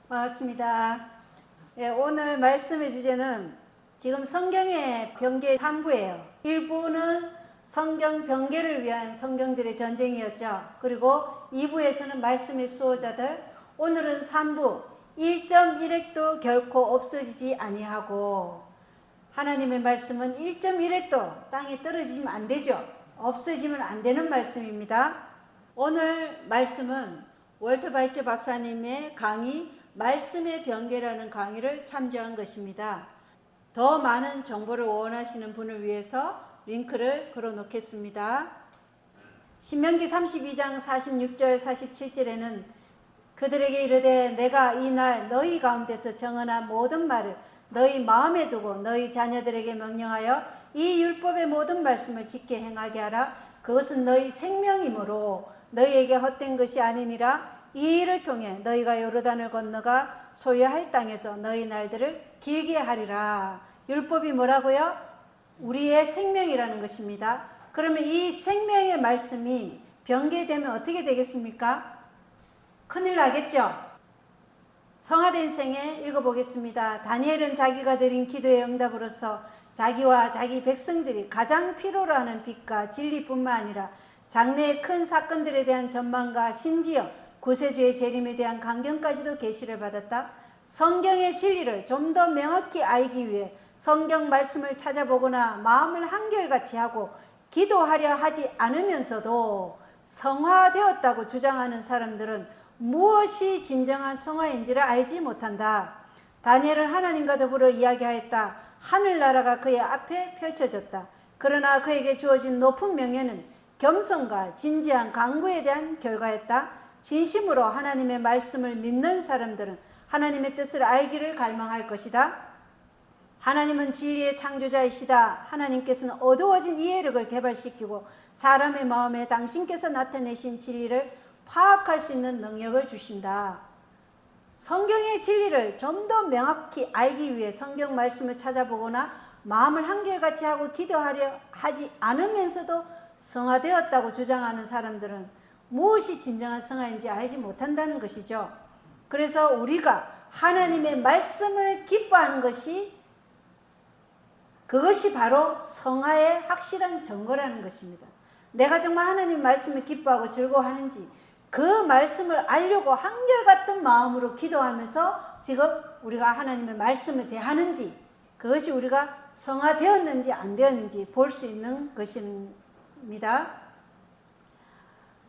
반갑습니다. 예, 오늘 말씀의 주제는 지금 성경의 병계 3부예요. 1부는 성경 병계를 위한 성경들의 전쟁이었죠. 그리고 2부에서는 말씀의 수호자들, 오늘은 3부 1.1핵도 결코 없어지지 아니하고, 하나님의 말씀은 1.1핵도 땅에 떨어지면 안 되죠. 없어지면 안 되는 말씀입니다. 오늘 말씀은 월터 바이처 박사님의 강의 말씀의 병계라는 강의를 참조한 것입니다. 더 많은 정보를 원하시는 분을 위해서 링크를 걸어 놓겠습니다. 신명기 32장 46절 47절에는 그들에게 이르되 내가 이 날 너희 가운데서 정언한 모든 말을 너희 마음에 두고 너희 자녀들에게 명령하여 이 율법의 모든 말씀을 지켜 행하게 하라. 그것은 너희 생명이므로 너희에게 헛된 것이 아니니라. 이 일을 통해 너희가 요르단을 건너가 소유할 땅에서 너희 날들을 길게 하리라. 율법이 뭐라고요? 우리의 생명이라는 것입니다. 그러면 이 생명의 말씀이 병계되면 어떻게 되겠습니까? 큰일 나겠죠? 성화된 생에 읽어보겠습니다. 다니엘은 자기가 드린 기도의 응답으로서 자기와 자기 백성들이 가장 필요로 하는 빛과 진리뿐만 아니라 장래의 큰 사건들에 대한 전망과 심지어 구세주의 재림에 대한 강경까지도 계시를 받았다. 성경의 진리를 좀 더 명확히 알기 위해 성경 말씀을 찾아보거나 마음을 한결같이 하고 기도하려 하지 않으면서도 성화되었다고 주장하는 사람들은 무엇이 진정한 성화인지를 알지 못한다. 다니엘은 하나님과 더불어 이야기하였다. 하늘나라가 그의 앞에 펼쳐졌다. 그러나 그에게 주어진 높은 명예는 겸손과 진지한 강구에 대한 결과였다. 진심으로 하나님의 말씀을 믿는 사람들은 하나님의 뜻을 알기를 갈망할 것이다. 하나님은 진리의 창조자이시다. 하나님께서는 어두워진 이해력을 개발시키고 사람의 마음에 당신께서 나타내신 진리를 파악할 수 있는 능력을 주신다. 성경의 진리를 좀 더 명확히 알기 위해 성경 말씀을 찾아보거나 마음을 한결같이 하고 기도하려 하지 않으면서도 성화되었다고 주장하는 사람들은 무엇이 진정한 성화인지 알지 못한다는 것이죠. 그래서 우리가 하나님의 말씀을 기뻐하는 것이, 그것이 바로 성화의 확실한 증거라는 것입니다. 내가 정말 하나님 말씀을 기뻐하고 즐거워하는지, 그 말씀을 알려고 한결같은 마음으로 기도하면서 지금 우리가 하나님의 말씀을 대하는지, 그것이 우리가 성화되었는지 안 되었는지 볼 수 있는 것입니다.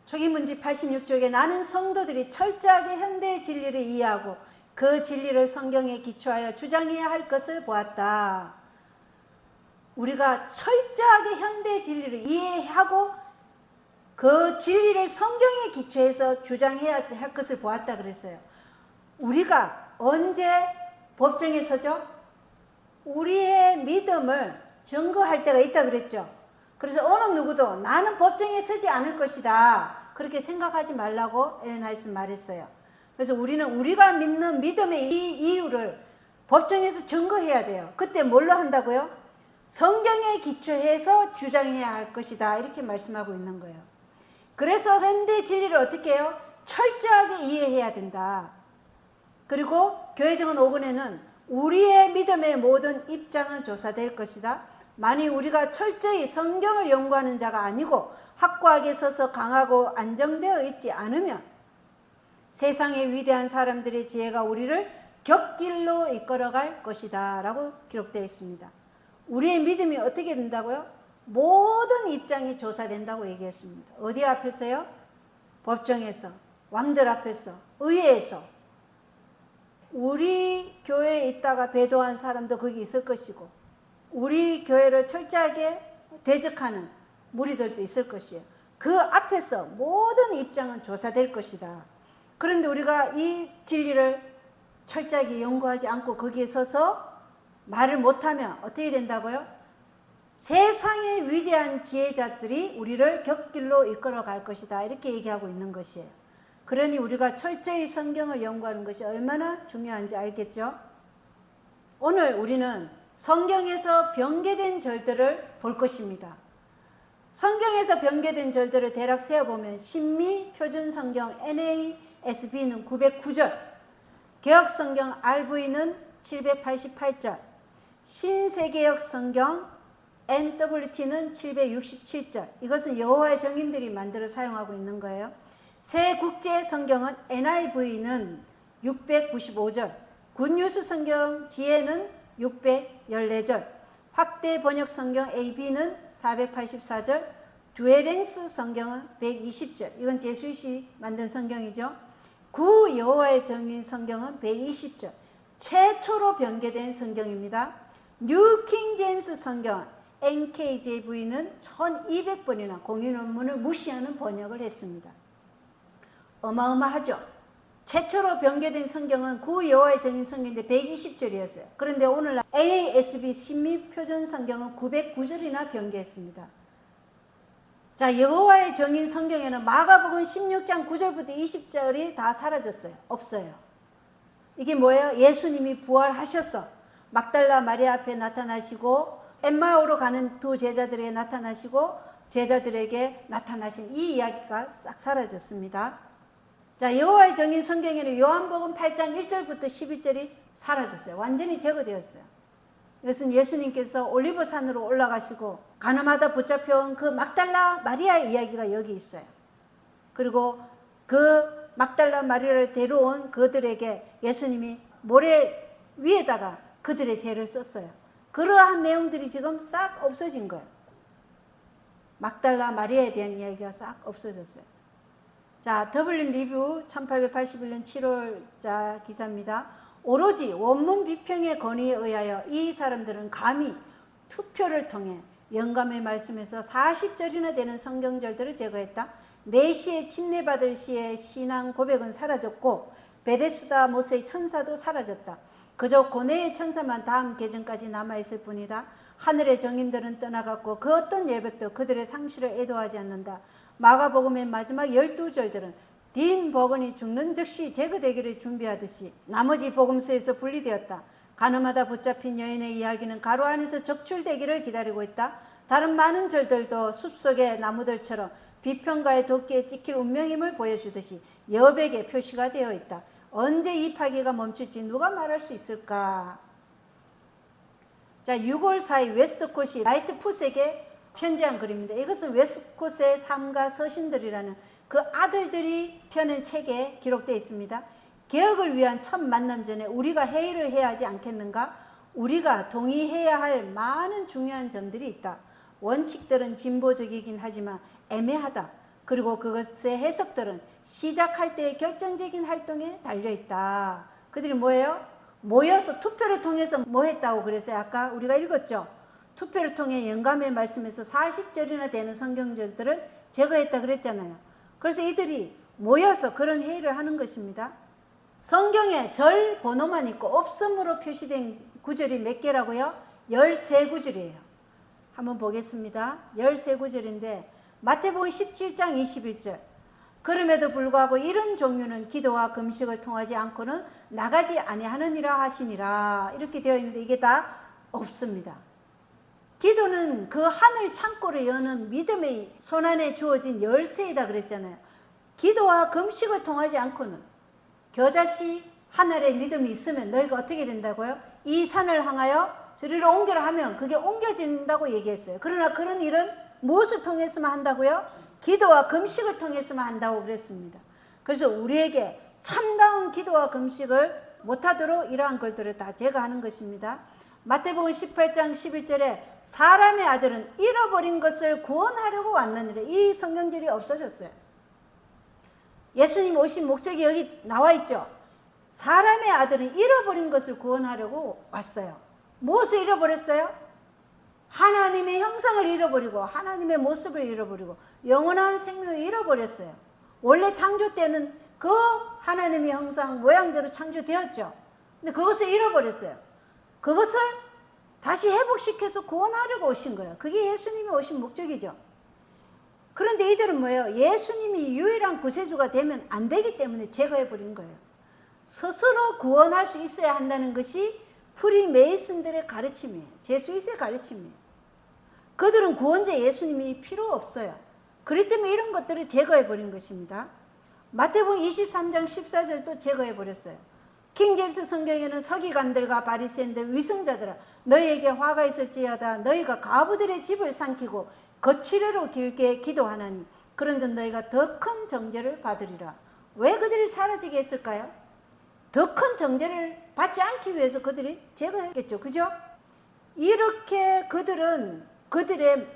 초기문지 86쪽에 나는 성도들이 철저하게 현대의 진리를 이해하고 그 진리를 성경에 기초하여 주장해야 할 것을 보았다. 우리가 철저하게 현대의 진리를 이해하고 그 진리를 성경에 기초해서 주장해야 할 것을 보았다 그랬어요. 우리가 언제 법정에 서죠? 우리의 믿음을 증거할 때가 있다 그랬죠. 그래서 어느 누구도 나는 법정에 서지 않을 것이다, 그렇게 생각하지 말라고 엘렌 화이트는 말했어요. 그래서 우리는 우리가 믿는 믿음의 이 이유를 법정에서 증거해야 돼요. 그때 뭘로 한다고요? 성경에 기초해서 주장해야 할 것이다, 이렇게 말씀하고 있는 거예요. 그래서 현대 진리를 어떻게 해요? 철저하게 이해해야 된다. 그리고 교회정원 5권에는 우리의 믿음의 모든 입장은 조사될 것이다. 만일 우리가 철저히 성경을 연구하는 자가 아니고 확고하게 서서 강하고 안정되어 있지 않으면 세상의 위대한 사람들의 지혜가 우리를 곁길로 이끌어갈 것이다 라고 기록되어 있습니다. 우리의 믿음이 어떻게 된다고요? 모든 입장이 조사된다고 얘기했습니다. 어디 앞에서요? 법정에서, 왕들 앞에서, 의회에서. 우리 교회에 있다가 배도한 사람도 거기 있을 것이고, 우리 교회를 철저하게 대적하는 무리들도 있을 것이에요. 그 앞에서 모든 입장은 조사될 것이다. 그런데 우리가 이 진리를 철저하게 연구하지 않고 거기에 서서 말을 못하면 어떻게 된다고요? 세상의 위대한 지혜자들이 우리를 곁길로 이끌어 갈 것이다, 이렇게 얘기하고 있는 것이에요. 그러니 우리가 철저히 성경을 연구하는 것이 얼마나 중요한지 알겠죠? 오늘 우리는 성경에서 변개된 절들을 볼 것입니다. 성경에서 변개된 절들을 대략 세어보면 신미 표준성경 NASB는 909절, 개혁성경 RV는 788절, 신세개혁 성경 NWT는 767절. 이것은 여호와의 증인들이 만들어 사용하고 있는 거예요. 새 국제 성경은 NIV는 695절, 굿뉴스 성경 지혜는 614절, 확대 번역 성경 AB는 484절, 듀에랭스 성경은 120절. 이건 제수잇이 만든 성경이죠. 구 여호와의 증인 성경은 120절. 최초로 변개된 성경입니다. 뉴 킹 제임스 성경 NKJV는 1200번이나 공인 원문을 무시하는 번역을 했습니다. 어마어마하죠. 최초로 변개된 성경은 구 여호와의 증인 성경인데 120절이었어요. 그런데 오늘날 NASB 신미표준 성경은 909절이나 변개했습니다. 자, 여호와의 증인 성경에는 마가복음 16장 9절부터 20절이 다 사라졌어요. 없어요. 이게 뭐예요? 예수님이 부활하셔서 막달라 마리아 앞에 나타나시고 엠마오로 가는 두 제자들에게 나타나시고 제자들에게 나타나신 이 이야기가 싹 사라졌습니다. 자, 여호와의 증인 성경에는 요한복음 8장 1절부터 11절이 사라졌어요. 완전히 제거되었어요. 이것은 예수님께서 올리브산으로 올라가시고 가늠하다 붙잡혀온 그 막달라 마리아의 이야기가 여기 있어요. 그리고 그 막달라 마리아를 데려온 그들에게 예수님이 모래 위에다가 그들의 죄를 썼어요. 그러한 내용들이 지금 싹 없어진 거예요. 막달라 마리아에 대한 이야기가 싹 없어졌어요. 자, 더블린 리뷰 1881년 7월자 기사입니다. 오로지 원문 비평의 권위에 의하여 이 사람들은 감히 투표를 통해 영감의 말씀에서 40절이나 되는 성경절들을 제거했다. 4시에 침례받을 시의 신앙 고백은 사라졌고 베데스다 모세의 천사도 사라졌다. 그저 고뇌의 천사만 다음 계정까지 남아있을 뿐이다. 하늘의 정인들은 떠나갔고 그 어떤 예배도 그들의 상실을 애도하지 않는다. 마가복음의 마지막 12절들은 딘 버건이 죽는 즉시 제거되기를 준비하듯이 나머지 복음서에서 분리되었다. 가늠하다 붙잡힌 여인의 이야기는 가루 안에서 적출되기를 기다리고 있다. 다른 많은 절들도 숲속의 나무들처럼 비평가의 도끼에 찍힐 운명임을 보여주듯이 여백에 표시가 되어 있다. 언제 이 파괴가 멈출지 누가 말할 수 있을까? 자, 6월 4일 웨스트콧이 라이트풋에게 편지한 글입니다. 이것은 웨스트콧의 삶과 서신들이라는 그 아들들이 펴낸 책에 기록되어 있습니다. 개혁을 위한 첫 만남 전에 우리가 회의를 해야 하지 않겠는가? 우리가 동의해야 할 많은 중요한 점들이 있다. 원칙들은 진보적이긴 하지만 애매하다. 그리고 그것의 해석들은 시작할 때의 결정적인 활동에 달려있다. 그들이 뭐예요? 모여서 투표를 통해서 뭐 했다고 그랬어요? 아까 우리가 읽었죠? 투표를 통해 영감의 말씀에서 40절이나 되는 성경절들을 제거했다 그랬잖아요. 그래서 이들이 모여서 그런 회의를 하는 것입니다. 성경에 절 번호만 있고 없음으로 표시된 구절이 몇 개라고요? 13구절이에요. 한번 보겠습니다. 13구절인데 마태복음 17장 21절. 그럼에도 불구하고 이런 종류는 기도와 금식을 통하지 않고는 나가지 아니하느니라 하시니라. 이렇게 되어 있는데 이게 다 없습니다. 기도는 그 하늘 창고를 여는 믿음의 손안에 주어진 열쇠이다 그랬잖아요. 기도와 금식을 통하지 않고는 겨자씨 하늘에 믿음이 있으면 너희가 어떻게 된다고요? 이 산을 향하여 저리로 옮겨라 하면 그게 옮겨진다고 얘기했어요. 그러나 그런 일은 무엇을 통해서만 한다고요? 기도와 금식을 통해서만 한다고 그랬습니다. 그래서 우리에게 참다운 기도와 금식을 못하도록 이러한 것들을 다 제거하는 것입니다. 마태복음 18장 11절에 사람의 아들은 잃어버린 것을 구원하려고 왔느니라. 이 성경절이 없어졌어요. 예수님 오신 목적이 여기 나와 있죠. 사람의 아들은 잃어버린 것을 구원하려고 왔어요. 무엇을 잃어버렸어요? 하나님의 형상을 잃어버리고 하나님의 모습을 잃어버리고 영원한 생명을 잃어버렸어요. 원래 창조 때는 그 하나님의 형상 모양대로 창조되었죠. 근데 그것을 잃어버렸어요. 그것을 다시 회복시켜서 구원하려고 오신 거예요. 그게 예수님이 오신 목적이죠. 그런데 이들은 뭐예요? 예수님이 유일한 구세주가 되면 안 되기 때문에 제거해버린 거예요. 스스로 구원할 수 있어야 한다는 것이 프리메이슨들의 가르침이에요. 제수잇의 가르침이에요. 그들은 구원자 예수님이 필요 없어요. 그렇기 때문에 이런 것들을 제거해버린 것입니다. 마태복음 23장 14절도 제거해버렸어요. 킹제임스 성경에는 서기관들과 바리새인들 위선자들아 너희에게 화가 있을지어다 너희가 과부들의 집을 삼키고 거칠애로 길게 기도하나니 그런즉 너희가 더 큰 정죄를 받으리라. 왜 그들이 사라지게 했을까요? 더 큰 정죄를 받지 않기 위해서 그들이 제거했겠죠. 그죠? 이렇게 그들은 그들의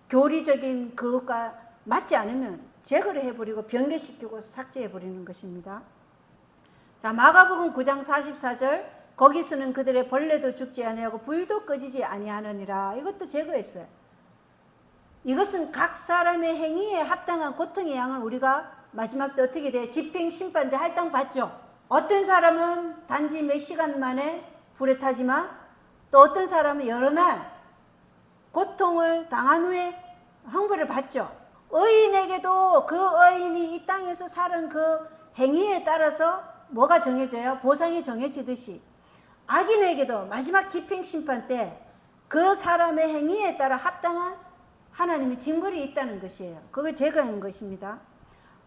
교리적인 그것과 맞지 않으면 제거를 해버리고 변개시키고 삭제해버리는 것입니다. 자, 마가복음 9장 44절 거기서는 그들의 벌레도 죽지 아니하고 불도 꺼지지 아니하느니라. 이것도 제거했어요. 이것은 각 사람의 행위에 합당한 고통의 양을 우리가 마지막 때 어떻게 돼? 집행심판 때 할당받죠. 어떤 사람은 단지 몇 시간 만에 불에 타지만 또 어떤 사람은 여러 날 고통을 당한 후에 형벌을 받죠. 의인에게도 그 의인이 이 땅에서 사는 그 행위에 따라서 뭐가 정해져요? 보상이 정해지듯이 악인에게도 마지막 집행심판 때 그 사람의 행위에 따라 합당한 하나님의 징벌이 있다는 것이에요. 그걸 제거한 것입니다.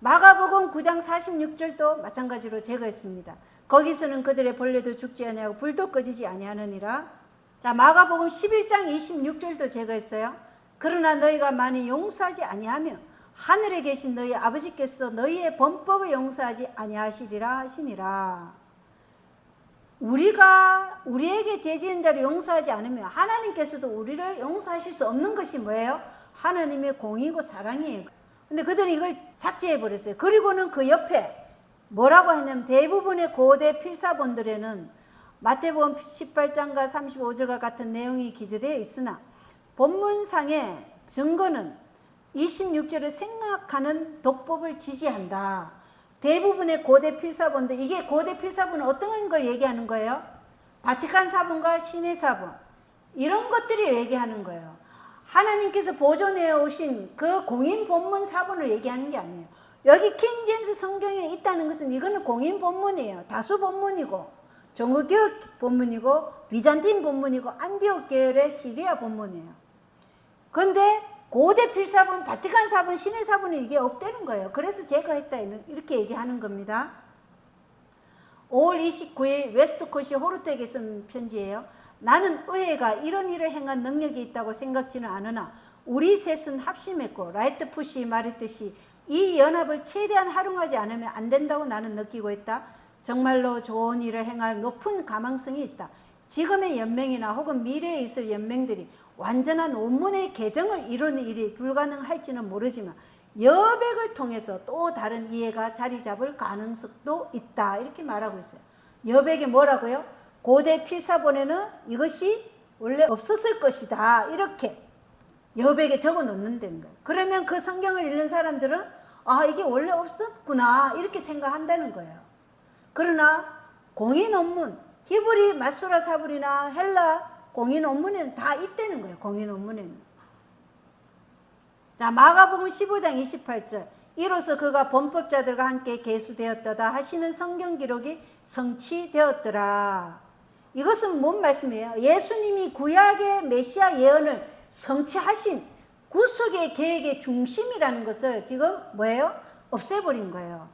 마가복음 9장 46절도 마찬가지로 제거했습니다. 거기서는 그들의 벌레도 죽지 아니하고 불도 꺼지지 아니하느니라. 자, 마가복음 11장 26절도 제거했어요. 그러나 너희가 많이 용서하지 아니하며 하늘에 계신 너희 아버지께서도 너희의 범법을 용서하지 아니하시리라 하시니라. 우리가 우리에게 죄지은 자를 용서하지 않으면 하나님께서도 우리를 용서하실 수 없는 것이 뭐예요? 하나님의 공의고 사랑이에요. 근데 그들은 이걸 삭제해 버렸어요. 그리고는 그 옆에 뭐라고 하냐면 대부분의 고대 필사본들에는 마태복음 18장과 35절과 같은 내용이 기재되어 있으나 본문상의 증거는 26절을 생각하는 독법을 지지한다. 대부분의 고대 필사본들, 이게 고대 필사본은 어떤 걸 얘기하는 거예요? 바티칸 사본과 신의 사본, 이런 것들이 얘기하는 거예요. 하나님께서 보존해 오신 그 공인 본문 사본을 얘기하는 게 아니에요. 여기 킹제임스 성경에 있다는 것은 이거는 공인 본문이에요. 다수 본문이고 정교교역 본문이고 비잔틴 본문이고 안디옥 계열의 시리아 본문이에요. 그런데 고대 필사본, 바티칸 사본, 신의 사본은 이게 없다는 거예요. 그래서 제거했다 이렇게 얘기하는 겁니다. 5월 29일 웨스트코시 호르텍에 쓴 편지예요. 나는 의회가 이런 일을 행한 능력이 있다고 생각지는 않으나 우리 셋은 합심했고 라이트푸시 말했듯이 이 연합을 최대한 활용하지 않으면 안 된다고 나는 느끼고 있다. 정말로 좋은 일을 행할 높은 가망성이 있다. 지금의 연맹이나 혹은 미래에 있을 연맹들이 완전한 원문의 개정을 이루는 일이 불가능할지는 모르지만 여백을 통해서 또 다른 이해가 자리 잡을 가능성도 있다. 이렇게 말하고 있어요. 여백이 뭐라고요? 고대 필사본에는 이것이 원래 없었을 것이다. 이렇게 여백에 적어 놓는다는 거예요. 그러면 그 성경을 읽는 사람들은 아, 이게 원래 없었구나. 이렇게 생각한다는 거예요. 그러나 공인 원문, 히브리 마수라 사불이나 헬라 공인 원문에는 다 있다는 거예요. 공인 원문에는. 자, 마가복음 15장 28절. 이로써 그가 범법자들과 함께 계수되었다다 하시는 성경 기록이 성취되었더라. 이것은 뭔 말씀이에요? 예수님이 구약의 메시아 예언을 성취하신 구속의 계획의 중심이라는 것을 지금 뭐예요? 없애버린 거예요.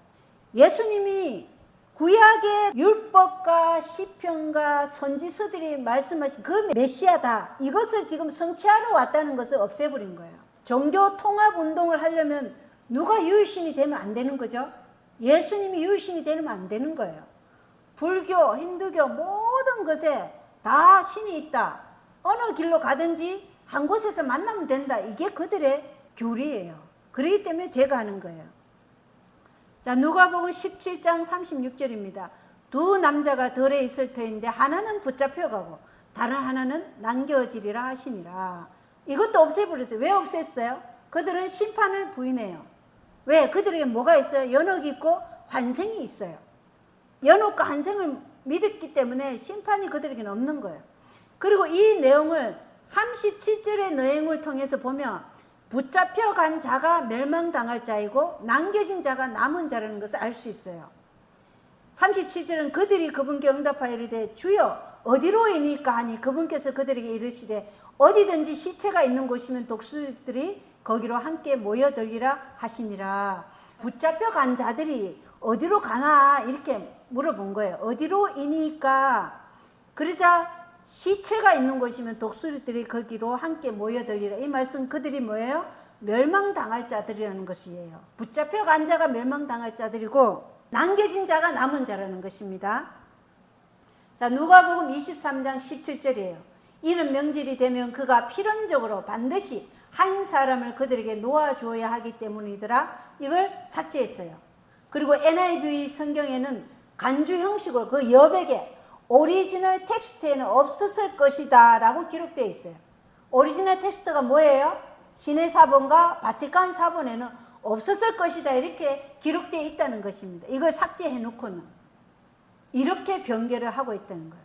예수님이 구약의 율법과 시편과 선지서들이 말씀하신 그 메시아다. 이것을 지금 성취하러 왔다는 것을 없애버린 거예요. 종교 통합 운동을 하려면 누가 유일신이 되면 안 되는 거죠? 예수님이 유일신이 되면 안 되는 거예요. 불교, 힌두교 모든 것에 다 신이 있다. 어느 길로 가든지 한 곳에서 만나면 된다. 이게 그들의 교리예요. 그렇기 때문에 제가 하는 거예요. 자, 누가복음 17장 36절입니다. 두 남자가 덜에 있을 터인데 하나는 붙잡혀가고 다른 하나는 남겨지리라 하시니라. 이것도 없애버렸어요. 왜 없앴어요? 그들은 심판을 부인해요. 왜? 그들에게 뭐가 있어요? 연옥이 있고 환생이 있어요. 연옥과 환생을 믿었기 때문에 심판이 그들에게는 없는 거예요. 그리고 이 내용을 37절의 내용을 통해서 보면 붙잡혀간 자가 멸망당할 자이고 남겨진 자가 남은 자라는 것을 알 수 있어요. 37절은 그들이 그분께 응답하여 이르되 주여 어디로이니까 하니 그분께서 그들에게 이르시되 어디든지 시체가 있는 곳이면 독수리들이 거기로 함께 모여들리라 하시니라. 붙잡혀간 자들이 어디로 가나 이렇게 물어본 거예요. 어디로 이니까? 그러자 시체가 있는 곳이면 독수리들이 거기로 함께 모여들리라. 이 말씀 그들이 뭐예요? 멸망당할 자들이라는 것이에요. 붙잡혀간 자가 멸망당할 자들이고 남겨진 자가 남은 자라는 것입니다. 자, 누가복음 23장 17절이에요. 이는 명절이 되면 그가 필연적으로 반드시 한 사람을 그들에게 놓아주어야 하기 때문이더라. 이걸 삭제했어요. 그리고 NIV 성경에는 간주 형식으로 그 여백에 오리지널 텍스트에는 없었을 것이다 라고 기록되어 있어요. 오리지널 텍스트가 뭐예요? 시내 사본과 바티칸 사본에는 없었을 것이다 이렇게 기록되어 있다는 것입니다. 이걸 삭제해 놓고는 이렇게 변개를 하고 있다는 거예요.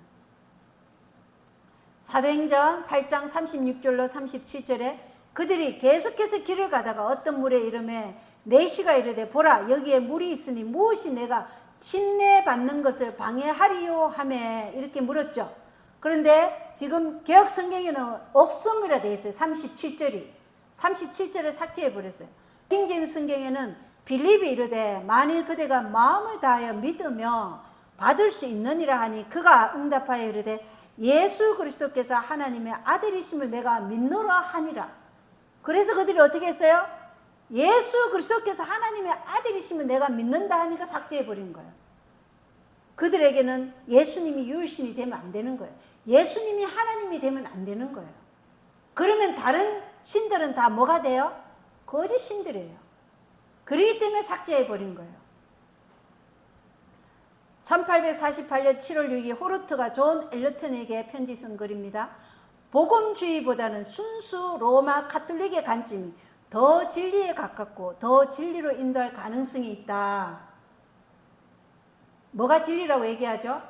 사도행전 8장 36절로 37절에 그들이 계속해서 길을 가다가 어떤 물에 이름에 내시가 이르되 보라 여기에 물이 있으니 무엇이 내가 침례받는 것을 방해하리요 하매 이렇게 물었죠. 그런데 지금 개역 성경에는 없음이라 되어 있어요. 37절을 삭제해 버렸어요. 킹제임스 성경에는 빌립이 이르되 만일 그대가 마음을 다하여 믿으며 받을 수 있느니라 하니 그가 응답하여 이르되 예수 그리스도께서 하나님의 아들이심을 내가 믿노라 하니라. 그래서 그들이 어떻게 했어요? 예수 그리스도께서 하나님의 아들이심을 내가 믿는다 하니까 삭제해 버린 거예요. 그들에게는 예수님이 유일신이 되면 안 되는 거예요. 예수님이 하나님이 되면 안 되는 거예요. 그러면 다른 신들은 다 뭐가 돼요? 거짓 신들이에요. 그렇기 때문에 삭제해 버린 거예요. 1848년 7월 6일 호르트가 존 엘러튼에게 편지 쓴 글입니다. 복음주의보다는 순수 로마 카톨릭의 관점이 더 진리에 가깝고 더 진리로 인도할 가능성이 있다. 뭐가 진리라고 얘기하죠?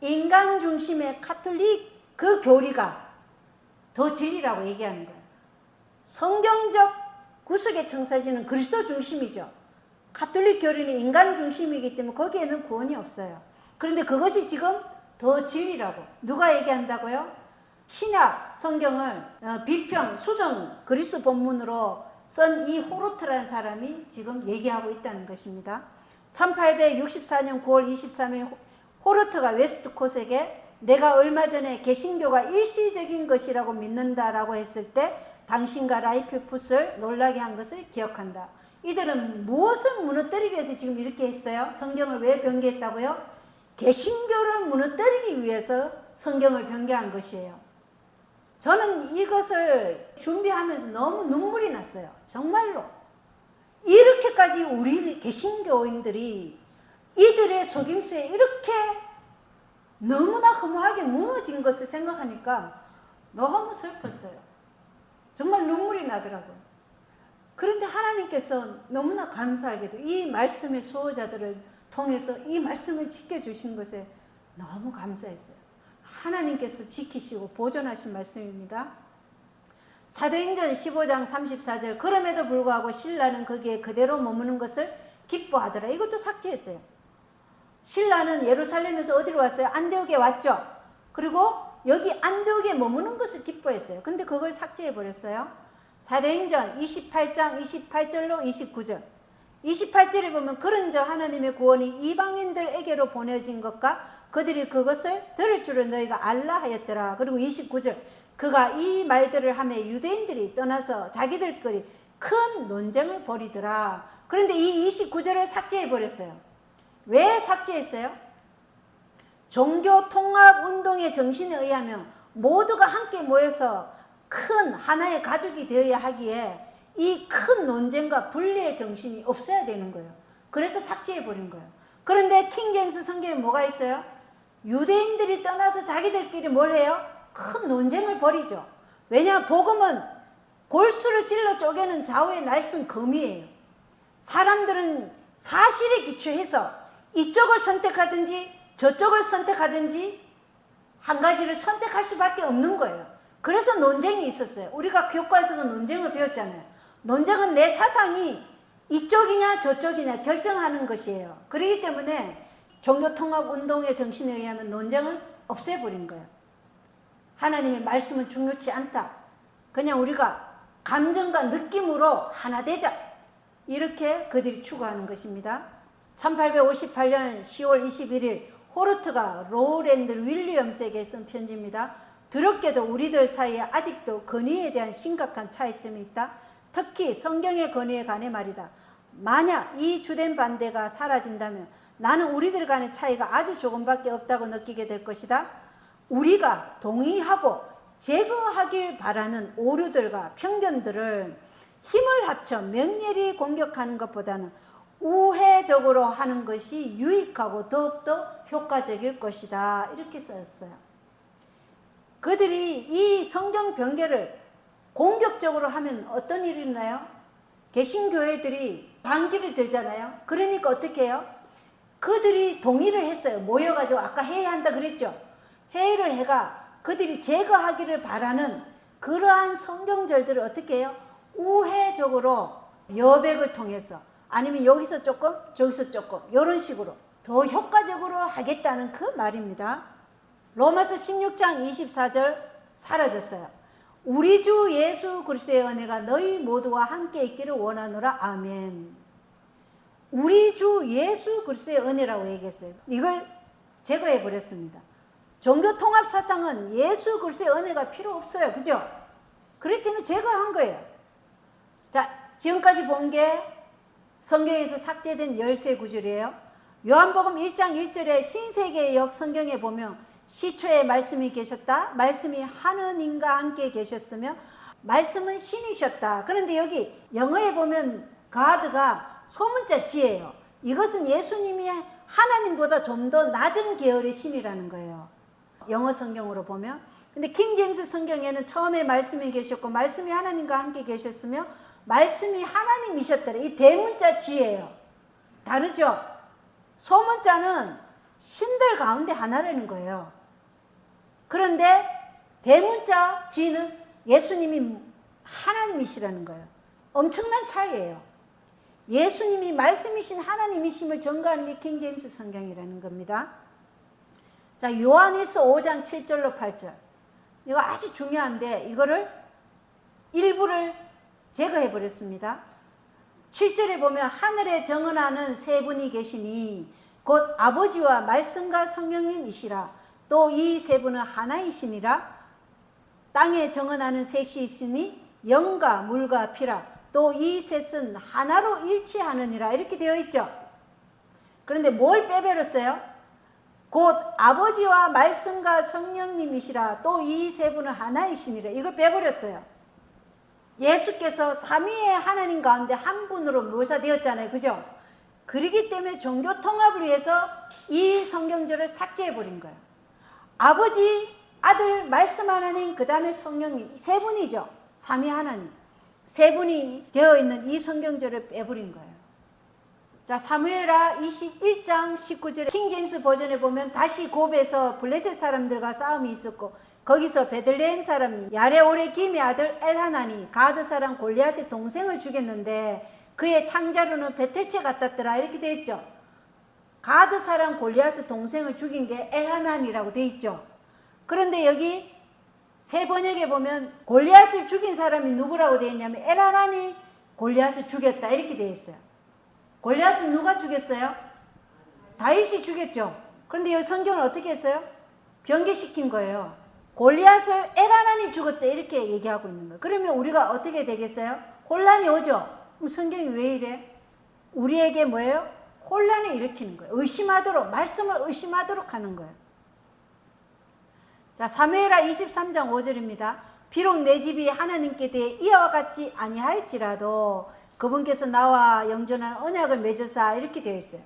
인간 중심의 카톨릭 그 교리가 더 진리라고 얘기하는 거예요. 성경적 구속의 청사진은 그리스도 중심이죠. 카톨릭 교리는 인간 중심이기 때문에 거기에는 구원이 없어요. 그런데 그것이 지금 더 진리라고. 누가 얘기한다고요? 신약 성경을 비평, 수정, 그리스 본문으로 쓴 이 호르트라는 사람이 지금 얘기하고 있다는 것입니다. 1864년 9월 23일 호르트가 웨스트콧에게 내가 얼마 전에 개신교가 일시적인 것이라고 믿는다라고 했을 때 당신과 라이프풋을 놀라게 한 것을 기억한다. 이들은 무엇을 무너뜨리기 위해서 지금 이렇게 했어요? 성경을 왜 변개했다고요? 개신교를 무너뜨리기 위해서 성경을 변개한 것이에요. 저는 이것을 준비하면서 너무 눈물이 났어요. 정말로. 이렇게까지 우리 개신교인들이 이들의 속임수에 이렇게 너무나 허무하게 무너진 것을 생각하니까 너무 슬펐어요. 정말 눈물이 나더라고요. 그런데 하나님께서 너무나 감사하게도 이 말씀의 수호자들을 통해서 이 말씀을 지켜주신 것에 너무 감사했어요. 하나님께서 지키시고 보존하신 말씀입니다. 사도행전 15장 34절 그럼에도 불구하고 신라는 거기에 그대로 머무는 것을 기뻐하더라. 이것도 삭제했어요. 신라는 예루살렘에서 어디로 왔어요? 안디옥에 왔죠. 그리고 여기 안디옥에 머무는 것을 기뻐했어요. 근데 그걸 삭제해 버렸어요. 사도행전 28장 28절로 29절 28절에 보면 그런즉 하나님의 구원이 이방인들에게로 보내진 것과 그들이 그것을 들을 줄을 너희가 알라 하였더라. 그리고 29절 그가 이 말들을 하며 유대인들이 떠나서 자기들끼리 큰 논쟁을 벌이더라. 그런데 이 29절을 삭제해 버렸어요. 왜 삭제했어요? 종교 통합 운동의 정신에 의하면 모두가 함께 모여서 큰 하나의 가족이 되어야 하기에 이 큰 논쟁과 분리의 정신이 없어야 되는 거예요. 그래서 삭제해 버린 거예요. 그런데 킹제임스 성경에 뭐가 있어요? 유대인들이 떠나서 자기들끼리 뭘 해요? 큰 논쟁을 벌이죠. 왜냐? 복음은 골수를 찔러 쪼개는 좌우의 날쌘 검이에요. 사람들은 사실에 기초해서 이쪽을 선택하든지 저쪽을 선택하든지 한 가지를 선택할 수밖에 없는 거예요. 그래서 논쟁이 있었어요. 우리가 교과에서도 논쟁을 배웠잖아요. 논쟁은 내 사상이 이쪽이냐 저쪽이냐 결정하는 것이에요. 그렇기 때문에 종교통합운동의 정신에 의하면 논쟁을 없애버린 거예요. 하나님의 말씀은 중요치 않다. 그냥 우리가 감정과 느낌으로 하나 되자. 이렇게 그들이 추구하는 것입니다. 1858년 10월 21일 호르트가 로우랜드 윌리엄스에게 쓴 편지입니다. 드럽게도 우리들 사이에 아직도 권위에 대한 심각한 차이점이 있다. 특히 성경의 권위에 관해 말이다. 만약 이 주된 반대가 사라진다면 나는 우리들 간의 차이가 아주 조금밖에 없다고 느끼게 될 것이다. 우리가 동의하고 제거하길 바라는 오류들과 편견들을 힘을 합쳐 맹렬히 공격하는 것보다는 우회적으로 하는 것이 유익하고 더욱더 효과적일 것이다. 이렇게 썼어요. 그들이 이 성경 변개를 공격적으로 하면 어떤 일이 일어나요? 개신교회들이 반기를 들잖아요. 그러니까 어떻게 해요? 그들이 동의를 했어요. 모여가지고 아까 회의한다 그랬죠. 회의를 해가 그들이 제거하기를 바라는 그러한 성경절들을 어떻게 해요? 우회적으로 여백을 통해서 아니면 여기서 조금 저기서 조금 이런 식으로 더 효과적으로 하겠다는 그 말입니다. 로마서 16장 24절 사라졌어요. 우리 주 예수 그리스도의 은혜가 너희 모두와 함께 있기를 원하노라. 아멘. 우리 주 예수 그리스도의 은혜라고 얘기했어요. 이걸 제거해 버렸습니다. 종교 통합 사상은 예수 그리스도의 은혜가 필요 없어요. 그죠? 그렇기 때문에 제거한 거예요. 자, 지금까지 본 게 성경에서 삭제된 13구절이에요. 요한복음 1장 1절에 신세계의 역 성경에 보면 시초에 말씀이 계셨다. 말씀이 하느님과 함께 계셨으며 말씀은 신이셨다. 그런데 여기 영어에 보면 God가 소문자 지예요. 이것은 예수님이 하나님보다 좀 더 낮은 계열의 신이라는 거예요. 영어 성경으로 보면. 근데 킹제임스 성경에는 처음에 말씀이 계셨고 말씀이 하나님과 함께 계셨으며 말씀이 하나님이셨더래. 이 대문자 지예요. 다르죠? 소문자는 신들 가운데 하나라는 거예요. 그런데 대문자 지는 예수님이 하나님이시라는 거예요. 엄청난 차이예요. 예수님이 말씀이신 하나님이심을 전가하는 게 킹제임스 성경이라는 겁니다. 자, 요한일서 5장 7절로 8절. 이거 아주 중요한데 이거를 일부를 제거해 버렸습니다. 7절에 보면 하늘에 정언하는 세 분이 계시니 곧 아버지와 말씀과 성령님이시라. 또 이 세 분은 하나이시니라. 땅에 정언하는 셋이 있으니 영과 물과 피라. 또 이 셋은 하나로 일치하느니라. 이렇게 되어 있죠. 그런데 뭘 빼버렸어요? 곧 아버지와 말씀과 성령님이시라. 또 이 세 분은 하나이시니라. 이걸 빼버렸어요. 예수께서 삼위의 하나님 가운데 한 분으로 묘사되었잖아요. 그죠? 그러기 때문에 종교 통합을 위해서 이 성경절을 삭제해버린 거예요. 아버지, 아들, 말씀 하나님, 그 다음에 성령님. 세 분이죠. 삼위 하나님. 세 분이 되어 있는 이 성경절을 빼버린 거예요. 자, 사무엘하 21장 19절에 킹제임스 버전에 보면 다시 곱에서 블레셋 사람들과 싸움이 있었고 거기서 베들레헴 사람 야레오레 김의 아들 엘하나니 가드 사람 골리앗의 동생을 죽였는데 그의 창자루는 베텔채 같았더라. 이렇게 되어 있죠. 가드 사람 골리앗의 동생을 죽인 게 엘하나니라고 되어 있죠. 그런데 여기 새 번역에 보면 골리앗을 죽인 사람이 누구라고 되어 있냐면 엘하나니 골리앗을 죽였다. 이렇게 되어 있어요. 골리앗은 누가 죽였어요? 다윗이 죽였죠. 그런데 여기 성경을 어떻게 했어요? 변개시킨 거예요. 골리앗을 엘하나니 죽었다. 이렇게 얘기하고 있는 거예요. 그러면 우리가 어떻게 되겠어요? 혼란이 오죠. 그럼 성경이 왜 이래? 우리에게 뭐예요? 혼란을 일으키는 거예요. 의심하도록, 말씀을 의심하도록 하는 거예요. 자, 사무엘하 23장 5절입니다. 비록 내 집이 하나님께 대해 이와 같지 아니할지라도 그분께서 나와 영존한 언약을 맺으사. 이렇게 되어 있어요.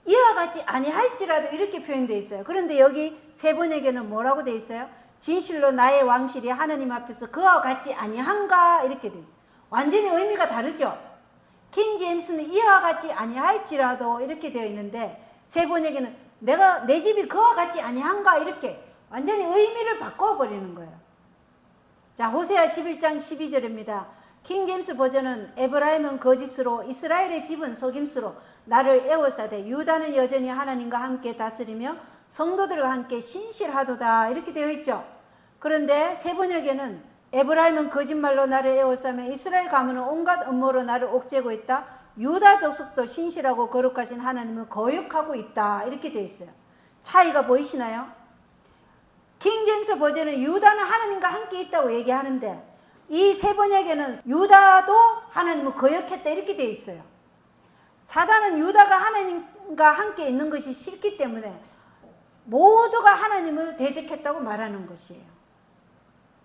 이와 같지 아니할지라도 이렇게 표현되어 있어요. 그런데 여기 세 번역에는 뭐라고 되어 있어요? 진실로 나의 왕실이 하나님 앞에서 그와 같지 아니한가. 이렇게 되어 있어요. 완전히 의미가 다르죠. 킹제임스는 이와 같지 아니할지라도 이렇게 되어 있는데 세 번역에는 내 집이 그와 같지 아니한가. 이렇게 완전히 의미를 바꿔버리는 거예요. 자, 호세아 11장 12절입니다. 킹제임스 버전은 에브라임은 거짓으로 이스라엘의 집은 속임수로 나를 애워싸되 유다는 여전히 하나님과 함께 다스리며 성도들과 함께 신실하도다. 이렇게 되어 있죠. 그런데 새 번역에는 에브라임은 거짓말로 나를 애워싸며 이스라엘 가문은 온갖 음모로 나를 옥죄고 있다. 유다 족속도 신실하고 거룩하신 하나님을 거역하고 있다. 이렇게 되어 있어요. 차이가 보이시나요? 킹제임스 버전은 유다는 하나님과 함께 있다고 얘기하는데 이 세 번역에는 유다도 하나님을 거역했다 이렇게 되어 있어요. 사단은 유다가 하나님과 함께 있는 것이 싫기 때문에 모두가 하나님을 대적했다고 말하는 것이에요.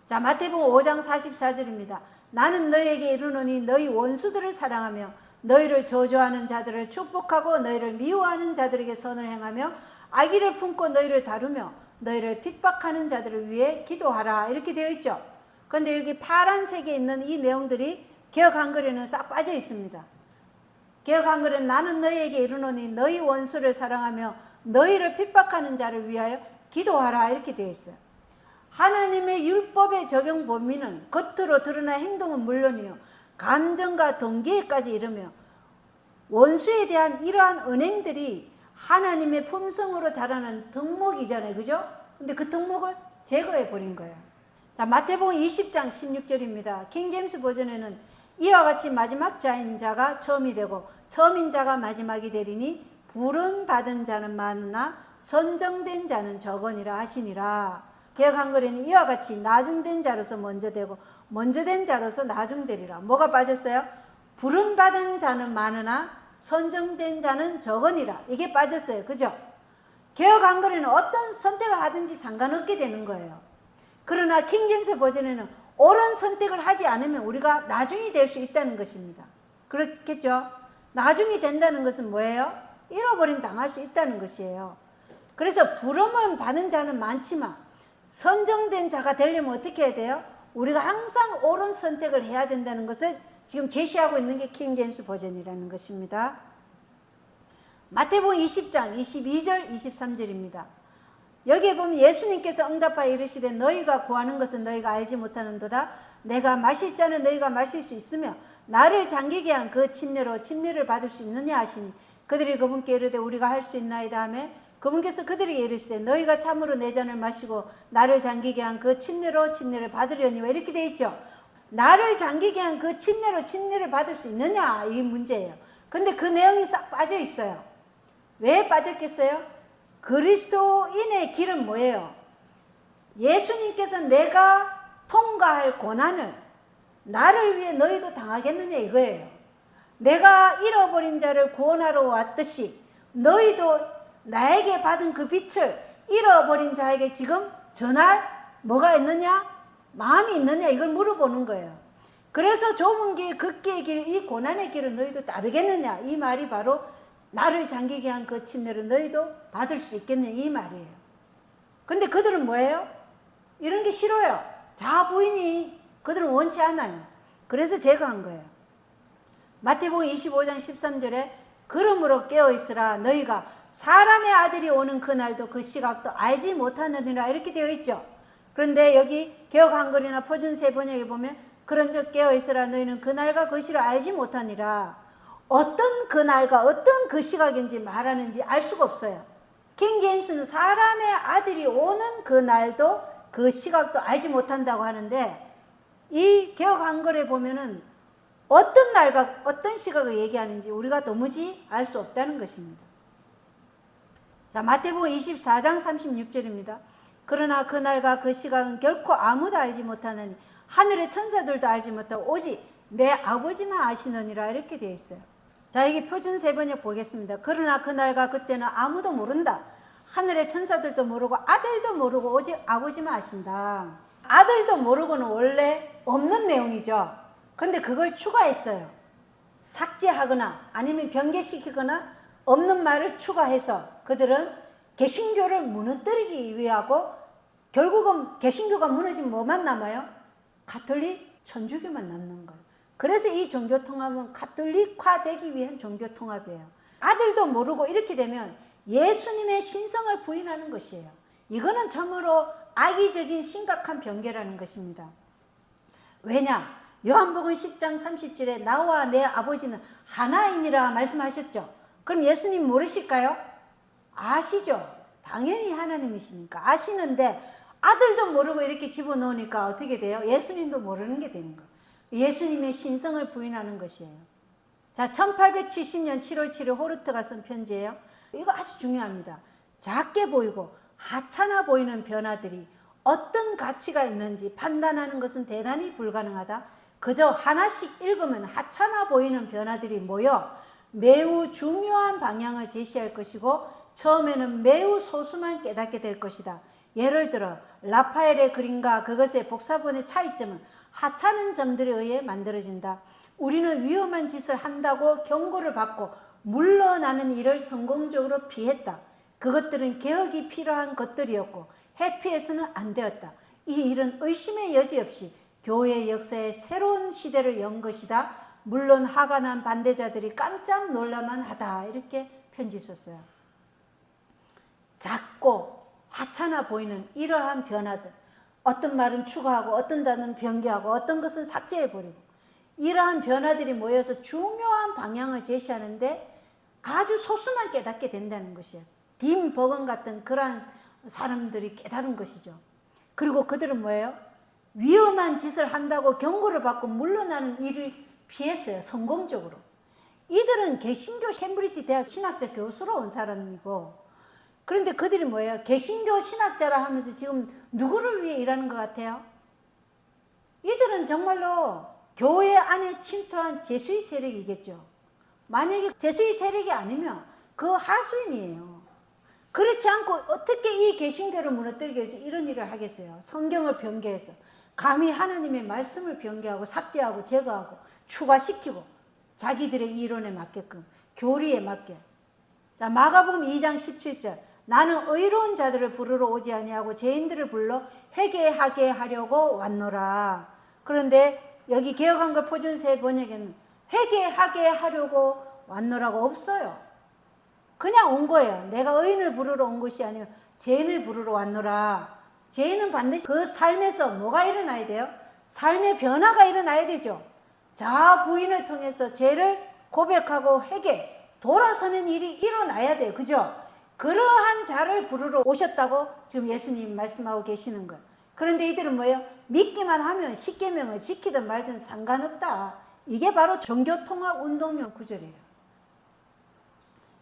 자, 마태복음 5장 44절입니다. 나는 너희에게 이르노니 너희 원수들을 사랑하며 너희를 저주하는 자들을 축복하고 너희를 미워하는 자들에게 선을 행하며 악의를 품고 너희를 다루며 너희를 핍박하는 자들을 위해 기도하라. 이렇게 되어 있죠. 그런데 여기 파란색에 있는 이 내용들이 개역 한글에는 싹 빠져 있습니다. 개역 한글은 나는 너희에게 이르노니 너희 원수를 사랑하며 너희를 핍박하는 자를 위하여 기도하라. 이렇게 되어 있어요. 하나님의 율법의 적용 범위는 겉으로 드러난 행동은 물론이요 감정과 동기에까지 이르며 원수에 대한 이러한 은행들이 하나님의 품성으로 자라는 덕목이잖아요. 그죠? 근데 그 덕목을 제거해 버린 거예요. 자, 마태복음 20장 16절입니다. 킹제임스 버전에는 이와 같이 마지막 자인 자가 처음이 되고 처음인 자가 마지막이 되리니 부름 받은 자는 많으나 선정된 자는 적으니라 하시니라. 개역 한글에는 이와 같이 나중된 자로서 먼저 되고 먼저 된 자로서 나중되리라. 뭐가 빠졌어요? 부름 받은 자는 많으나 선정된 자는 적으니라. 이게 빠졌어요. 그죠? 개역 한글에는 어떤 선택을 하든지 상관없게 되는 거예요. 그러나 킹제임스 버전에는 옳은 선택을 하지 않으면 우리가 나중이 될 수 있다는 것입니다. 그렇겠죠? 나중이 된다는 것은 뭐예요? 잃어버림 당할 수 있다는 것이에요. 그래서 부름을 받은 자는 많지만 선정된 자가 되려면 어떻게 해야 돼요? 우리가 항상 옳은 선택을 해야 된다는 것을 지금 제시하고 있는 게 킹제임스 버전이라는 것입니다. 마태복음 20장 22절 23절입니다. 여기에 보면 예수님께서 응답하여 이르시되 너희가 구하는 것은 너희가 알지 못하는도다. 내가 마실 잔은 너희가 마실 수 있으며 나를 잠기게 한 그 침례로 침례를 받을 수 있느냐 하시니 그들이 그분께 이르되 우리가 할 수 있나이다 하며 그분께서 그들에게 이르시되 너희가 참으로 내 잔을 마시고 나를 잠기게 한 그 침례로 침례를 받으려니와 이렇게 되어 있죠. 나를 잠기게 한 그 침례로 침례를 받을 수 있느냐 이 문제예요. 근데 그 내용이 싹 빠져 있어요. 왜 빠졌겠어요? 그리스도인의 길은 뭐예요? 예수님께서 내가 통과할 고난을 나를 위해 너희도 당하겠느냐 이거예요. 내가 잃어버린 자를 구원하러 왔듯이 너희도 나에게 받은 그 빛을 잃어버린 자에게 지금 전할 뭐가 있느냐? 마음이 있느냐? 이걸 물어보는 거예요. 그래서 좁은 길, 극기의 길, 이 고난의 길을 너희도 따르겠느냐? 이 말이 바로 나를 잠기게 한 그 침례를 너희도 받을 수 있겠느냐? 이 말이에요. 근데 그들은 뭐예요? 이런 게 싫어요. 자아 부인이 그들은 원치 않아요. 그래서 제가 한 거예요. 마태복음 25장 13절에 그러므로 깨어있으라 너희가 사람의 아들이 오는 그날도 그 시각도 알지 못하느니라 이렇게 되어 있죠. 그런데 여기 개역 한글이나 표준세 번역에 보면 그런즉 깨어있으라 너희는 그날과 그 시를 알지 못하니라. 어떤 그날과 어떤 그 시각인지 말하는지 알 수가 없어요. 킹제임스는 사람의 아들이 오는 그날도 그 시각도 알지 못한다고 하는데 이 개역 한글에 보면은 어떤 날과 어떤 시각을 얘기하는지 우리가 도무지 알 수 없다는 것입니다. 자, 마태복음 24장 36절입니다. 그러나 그날과 그 시각은 결코 아무도 알지 못하느니 하늘의 천사들도 알지 못하고 오직 내 아버지만 아시느니라 이렇게 되어 있어요. 자, 여기 표준 세 번역 보겠습니다. 그러나 그날과 그때는 아무도 모른다. 하늘의 천사들도 모르고 아들도 모르고 오직 아버지만 아신다. 아들도 모르고는 원래 없는 내용이죠. 근데 그걸 추가했어요. 삭제하거나 아니면 변개시키거나 없는 말을 추가해서 그들은 개신교를 무너뜨리기 위하고 결국은 개신교가 무너지면 뭐만 남아요? 가톨릭 천주교만 남는 거예요. 그래서 이 종교통합은 가톨릭화되기 위한 종교통합이에요. 아들도 모르고 이렇게 되면 예수님의 신성을 부인하는 것이에요. 이거는 참으로 악의적인 심각한 변개라는 것입니다. 왜냐? 요한복음 10장 30절에 나와 내 아버지는 하나이니라 말씀하셨죠. 그럼 예수님 모르실까요? 아시죠. 당연히 하나님이시니까 아시는데 아들도 모르고 이렇게 집어넣으니까 어떻게 돼요? 예수님도 모르는 게 되는 거예요. 예수님의 신성을 부인하는 것이에요. 자, 1870년 7월 7일 호르트가 쓴 편지예요. 이거 아주 중요합니다. 작게 보이고 하찮아 보이는 변화들이 어떤 가치가 있는지 판단하는 것은 대단히 불가능하다. 그저 하나씩 읽으면 하찮아 보이는 변화들이 모여 매우 중요한 방향을 제시할 것이고 처음에는 매우 소수만 깨닫게 될 것이다. 예를 들어 라파엘의 그림과 그것의 복사본의 차이점은 하찮은 점들에 의해 만들어진다. 우리는 위험한 짓을 한다고 경고를 받고 물러나는 일을 성공적으로 피했다. 그것들은 개혁이 필요한 것들이었고 회피해서는 안 되었다. 이 일은 의심의 여지 없이 교회의 역사에 새로운 시대를 연 것이다. 물론 화가 난 반대자들이 깜짝 놀라만 하다. 이렇게 편지 썼어요. 작고 하찮아 보이는 이러한 변화들, 어떤 말은 추가하고 어떤 단어는 변개하고 어떤 것은 삭제해버리고 이러한 변화들이 모여서 중요한 방향을 제시하는데 아주 소수만 깨닫게 된다는 것이에요. 딤 버건 같은 그러한 사람들이 깨달은 것이죠. 그리고 그들은 뭐예요? 위험한 짓을 한다고 경고를 받고 물러나는 일을 피했어요. 성공적으로. 이들은 개신교 캠브리지 대학 신학자 교수로 온 사람이고, 그런데 그들이 뭐예요? 개신교 신학자라 하면서 지금 누구를 위해 일하는 것 같아요? 이들은 정말로 교회 안에 침투한 제수의 세력이겠죠. 만약에 제수의 세력이 아니면 그 하수인이에요. 그렇지 않고 어떻게 이 개신교를 무너뜨리기 위해서 이런 일을 하겠어요? 성경을 변개해서 감히 하나님의 말씀을 변개하고 삭제하고 제거하고 추가시키고 자기들의 이론에 맞게끔 교리에 맞게. 자, 마가복음 2장 17절 나는 의로운 자들을 부르러 오지 아니하고 죄인들을 불러 회개하게 하려고 왔노라. 그런데 여기 개혁한글 표준세 번역에는 회개하게 하려고 왔노라고 없어요. 그냥 온 거예요. 내가 의인을 부르러 온 것이 아니라 죄인을 부르러 왔노라. 죄인은 반드시 그 삶에서 뭐가 일어나야 돼요? 삶의 변화가 일어나야 되죠. 자아 부인을 통해서 죄를 고백하고 회개, 돌아서는 일이 일어나야 돼요. 그죠? 그러한 자를 부르러 오셨다고 지금 예수님이 말씀하고 계시는 거예요. 그런데 이들은 뭐예요? 믿기만 하면 십계명을 지키든 말든 상관없다. 이게 바로 종교통합운동용 구절이에요.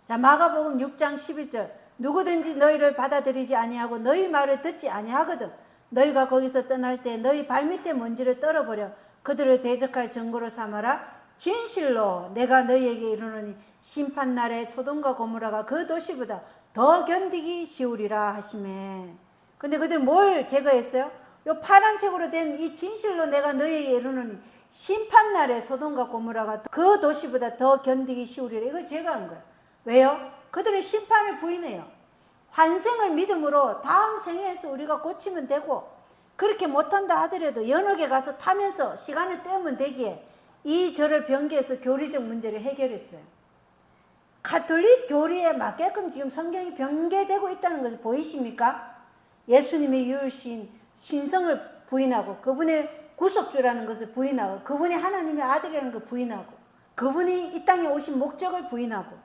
자, 마가복음 6장 11절 누구든지 너희를 받아들이지 아니하고 너희 말을 듣지 아니하거든 너희가 거기서 떠날 때 너희 발밑에 먼지를 떨어버려 그들을 대적할 증거로 삼아라. 진실로 내가 너희에게 이르노니 심판날에 소돔과 고모라가 그 도시보다 더 견디기 쉬우리라 하시매. 근데 그들 뭘 제거했어요? 요 파란색으로 된 이 진실로 내가 너희에게 이르노니 심판날에 소돔과 고모라가 그 도시보다 더 견디기 쉬우리라. 이걸 제거한 거예요. 왜요? 그들은 심판을 부인해요. 환생을 믿음으로 다음 생에서 우리가 고치면 되고 그렇게 못한다 하더라도 연옥에 가서 타면서 시간을 때우면 되기에 이 절을 변개해서 교리적 문제를 해결했어요. 가톨릭 교리에 맞게끔 지금 성경이 변개되고 있다는 것을 보이십니까? 예수님의 유일신 신성을 부인하고 그분의 구속주라는 것을 부인하고 그분이 하나님의 아들이라는 걸 부인하고 그분이 이 땅에 오신 목적을 부인하고.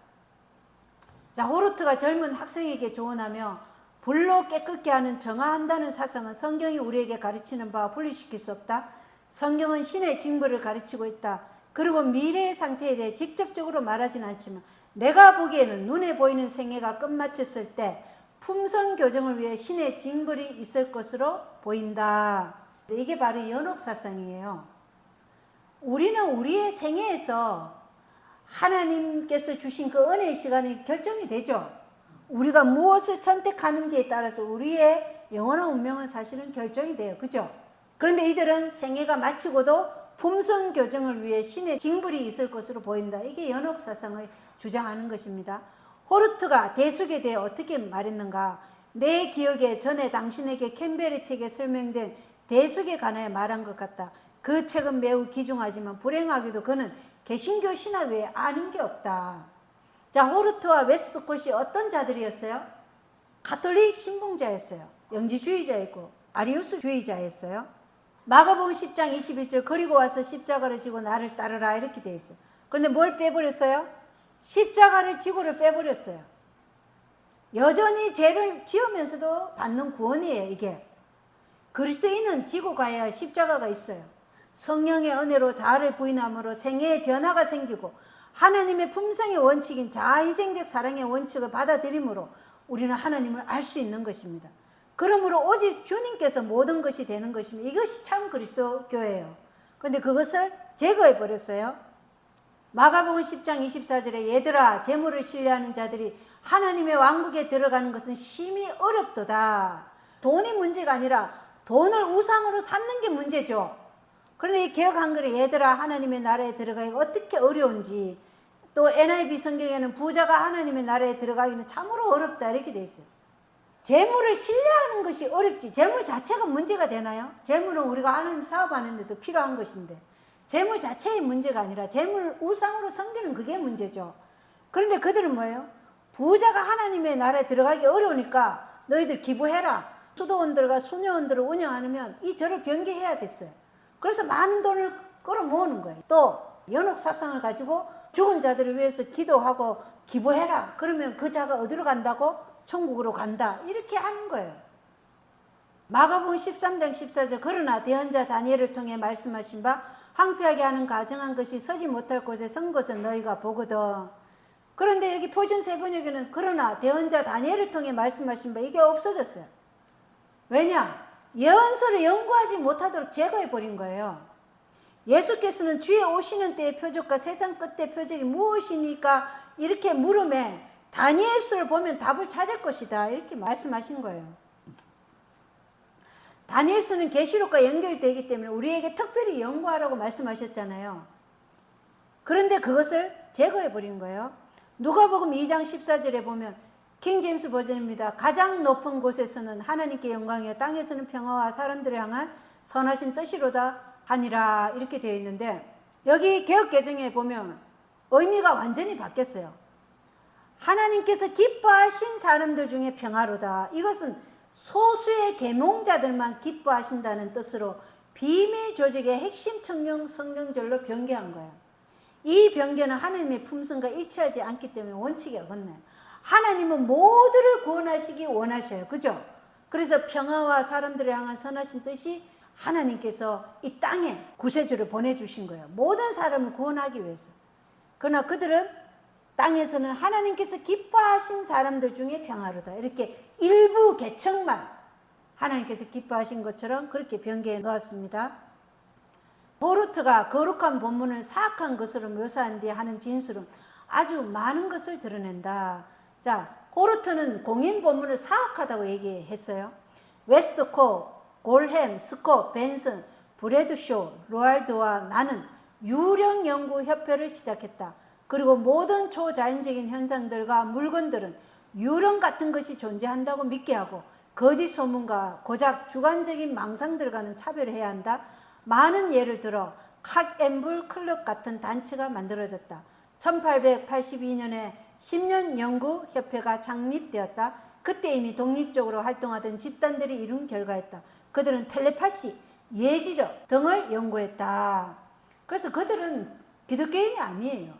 자, 호르트가 젊은 학생에게 조언하며 불로 깨끗게 하는 정화한다는 사상은 성경이 우리에게 가르치는 바와 분리시킬 수 없다. 성경은 신의 징벌을 가르치고 있다. 그리고 미래의 상태에 대해 직접적으로 말하진 않지만 내가 보기에는 눈에 보이는 생애가 끝마쳤을 때 품성 교정을 위해 신의 징벌이 있을 것으로 보인다. 이게 바로 연옥사상이에요. 우리는 우리의 생애에서 하나님께서 주신 그 은혜의 시간이 결정이 되죠. 우리가 무엇을 선택하는지에 따라서 우리의 영원한 운명은 사실은 결정이 돼요. 그죠? 그런데 이들은 생애가 마치고도 품성 교정을 위해 신의 징벌이 있을 것으로 보인다. 이게 연옥사상을 주장하는 것입니다. 호르트가 대속에 대해 어떻게 말했는가? 내 기억에 전에 당신에게 캠벨의 책에 설명된 대속에 관하여 말한 것 같다. 그 책은 매우 귀중하지만 불행하게도 그는 개신교 신학 외에 아는 게 없다. 자, 호르트와 웨스트콧이 어떤 자들이었어요? 가톨릭 신봉자였어요. 영지주의자였고 아리우스주의자였어요. 마가복음 10장 21절 그리고 와서 십자가를 지고 나를 따르라 이렇게 되어 있어요. 그런데 뭘 빼버렸어요? 십자가를 지고를 빼버렸어요. 여전히 죄를 지으면서도 받는 구원이에요. 이게 그리스도인은 지고 가야 할 십자가가 있어요. 성령의 은혜로 자아를 부인함으로 생애의 변화가 생기고 하나님의 품성의 원칙인 자아희생적 사랑의 원칙을 받아들임으로 우리는 하나님을 알 수 있는 것입니다. 그러므로 오직 주님께서 모든 것이 되는 것입니다. 이것이 참 그리스도교예요. 그런데 그것을 제거해 버렸어요. 마가복음 10장 24절에 얘들아 재물을 신뢰하는 자들이 하나님의 왕국에 들어가는 것은 심히 어렵도다. 돈이 문제가 아니라 돈을 우상으로 삼는 게 문제죠. 그런데 이 개역 한글에 얘들아 하나님의 나라에 들어가기가 어떻게 어려운지, 또 NIV 성경에는 부자가 하나님의 나라에 들어가기는 참으로 어렵다 이렇게 돼 있어요. 재물을 신뢰하는 것이 어렵지 재물 자체가 문제가 되나요? 재물은 우리가 하나님 사업하는 데도 필요한 것인데 재물 자체의 문제가 아니라 재물 우상으로 섬기는 그게 문제죠. 그런데 그들은 뭐예요? 부자가 하나님의 나라에 들어가기 어려우니까 너희들 기부해라. 수도원들과 수녀원들을 운영하면 이 절을 변개해야 됐어요. 그래서 많은 돈을 끌어모으는 거예요. 또 연옥사상을 가지고 죽은 자들을 위해서 기도하고 기부해라. 그러면 그 자가 어디로 간다고? 천국으로 간다. 이렇게 하는 거예요. 마가복음 13장 14절 그러나 대언자 다니엘을 통해 말씀하신 바 황폐하게 하는 가증한 것이 서지 못할 곳에 선 것은 너희가 보거든. 그런데 여기 표준 세번역에는 그러나 대언자 다니엘을 통해 말씀하신 바 이게 없어졌어요. 왜냐? 예언서를 연구하지 못하도록 제거해 버린 거예요. 예수께서는 주의 오시는 때의 표적과 세상 끝의 표적이 무엇이니까 이렇게 물음에 다니엘서를 보면 답을 찾을 것이다 이렇게 말씀하신 거예요. 다니엘서는 계시록과 연결이 되기 때문에 우리에게 특별히 연구하라고 말씀하셨잖아요. 그런데 그것을 제거해 버린 거예요. 누가복음 2장 14절에 보면 킹제임스 버전입니다. 가장 높은 곳에서는 하나님께 영광이요 땅에서는 평화와 사람들을 향한 선하신 뜻이로다 하니라 이렇게 되어 있는데 여기 개역개정에 보면 의미가 완전히 바뀌었어요. 하나님께서 기뻐하신 사람들 중에 평화로다. 이것은 소수의 계몽자들만 기뻐하신다는 뜻으로 비밀 조직의 핵심 청령 성경절로 변개한 거예요. 이 변개는 하나님의 품성과 일치하지 않기 때문에 원칙이 어긋나요. 하나님은 모두를 구원하시기 원하셔요. 그죠? 그래서 평화와 사람들을 향한 선하신 뜻이 하나님께서 이 땅에 구세주를 보내주신 거예요. 모든 사람을 구원하기 위해서. 그러나 그들은 땅에서는 하나님께서 기뻐하신 사람들 중에 평화로다. 이렇게 일부 계층만 하나님께서 기뻐하신 것처럼 그렇게 변개해 놓았습니다. 보르트가 거룩한 본문을 사악한 것으로 묘사한 뒤에 하는 진술은 아주 많은 것을 드러낸다. 자, 보르트는 공인 본문을 사악하다고 얘기했어요. 웨스트코, 골햄, 스콧, 벤슨, 브래드쇼, 로알드와 나는 유령연구협회를 시작했다. 그리고 모든 초자연적인 현상들과 물건들은 유령 같은 것이 존재한다고 믿게 하고 거짓 소문과 고작 주관적인 망상들과는 차별해야 한다. 많은 예를 들어 칵앤불 클럽 같은 단체가 만들어졌다. 1882년에 10년 연구협회가 창립되었다. 그때 이미 독립적으로 활동하던 집단들이 이룬 결과였다. 그들은 텔레파시, 예지력 등을 연구했다. 그래서 그들은 기독교인이 아니에요.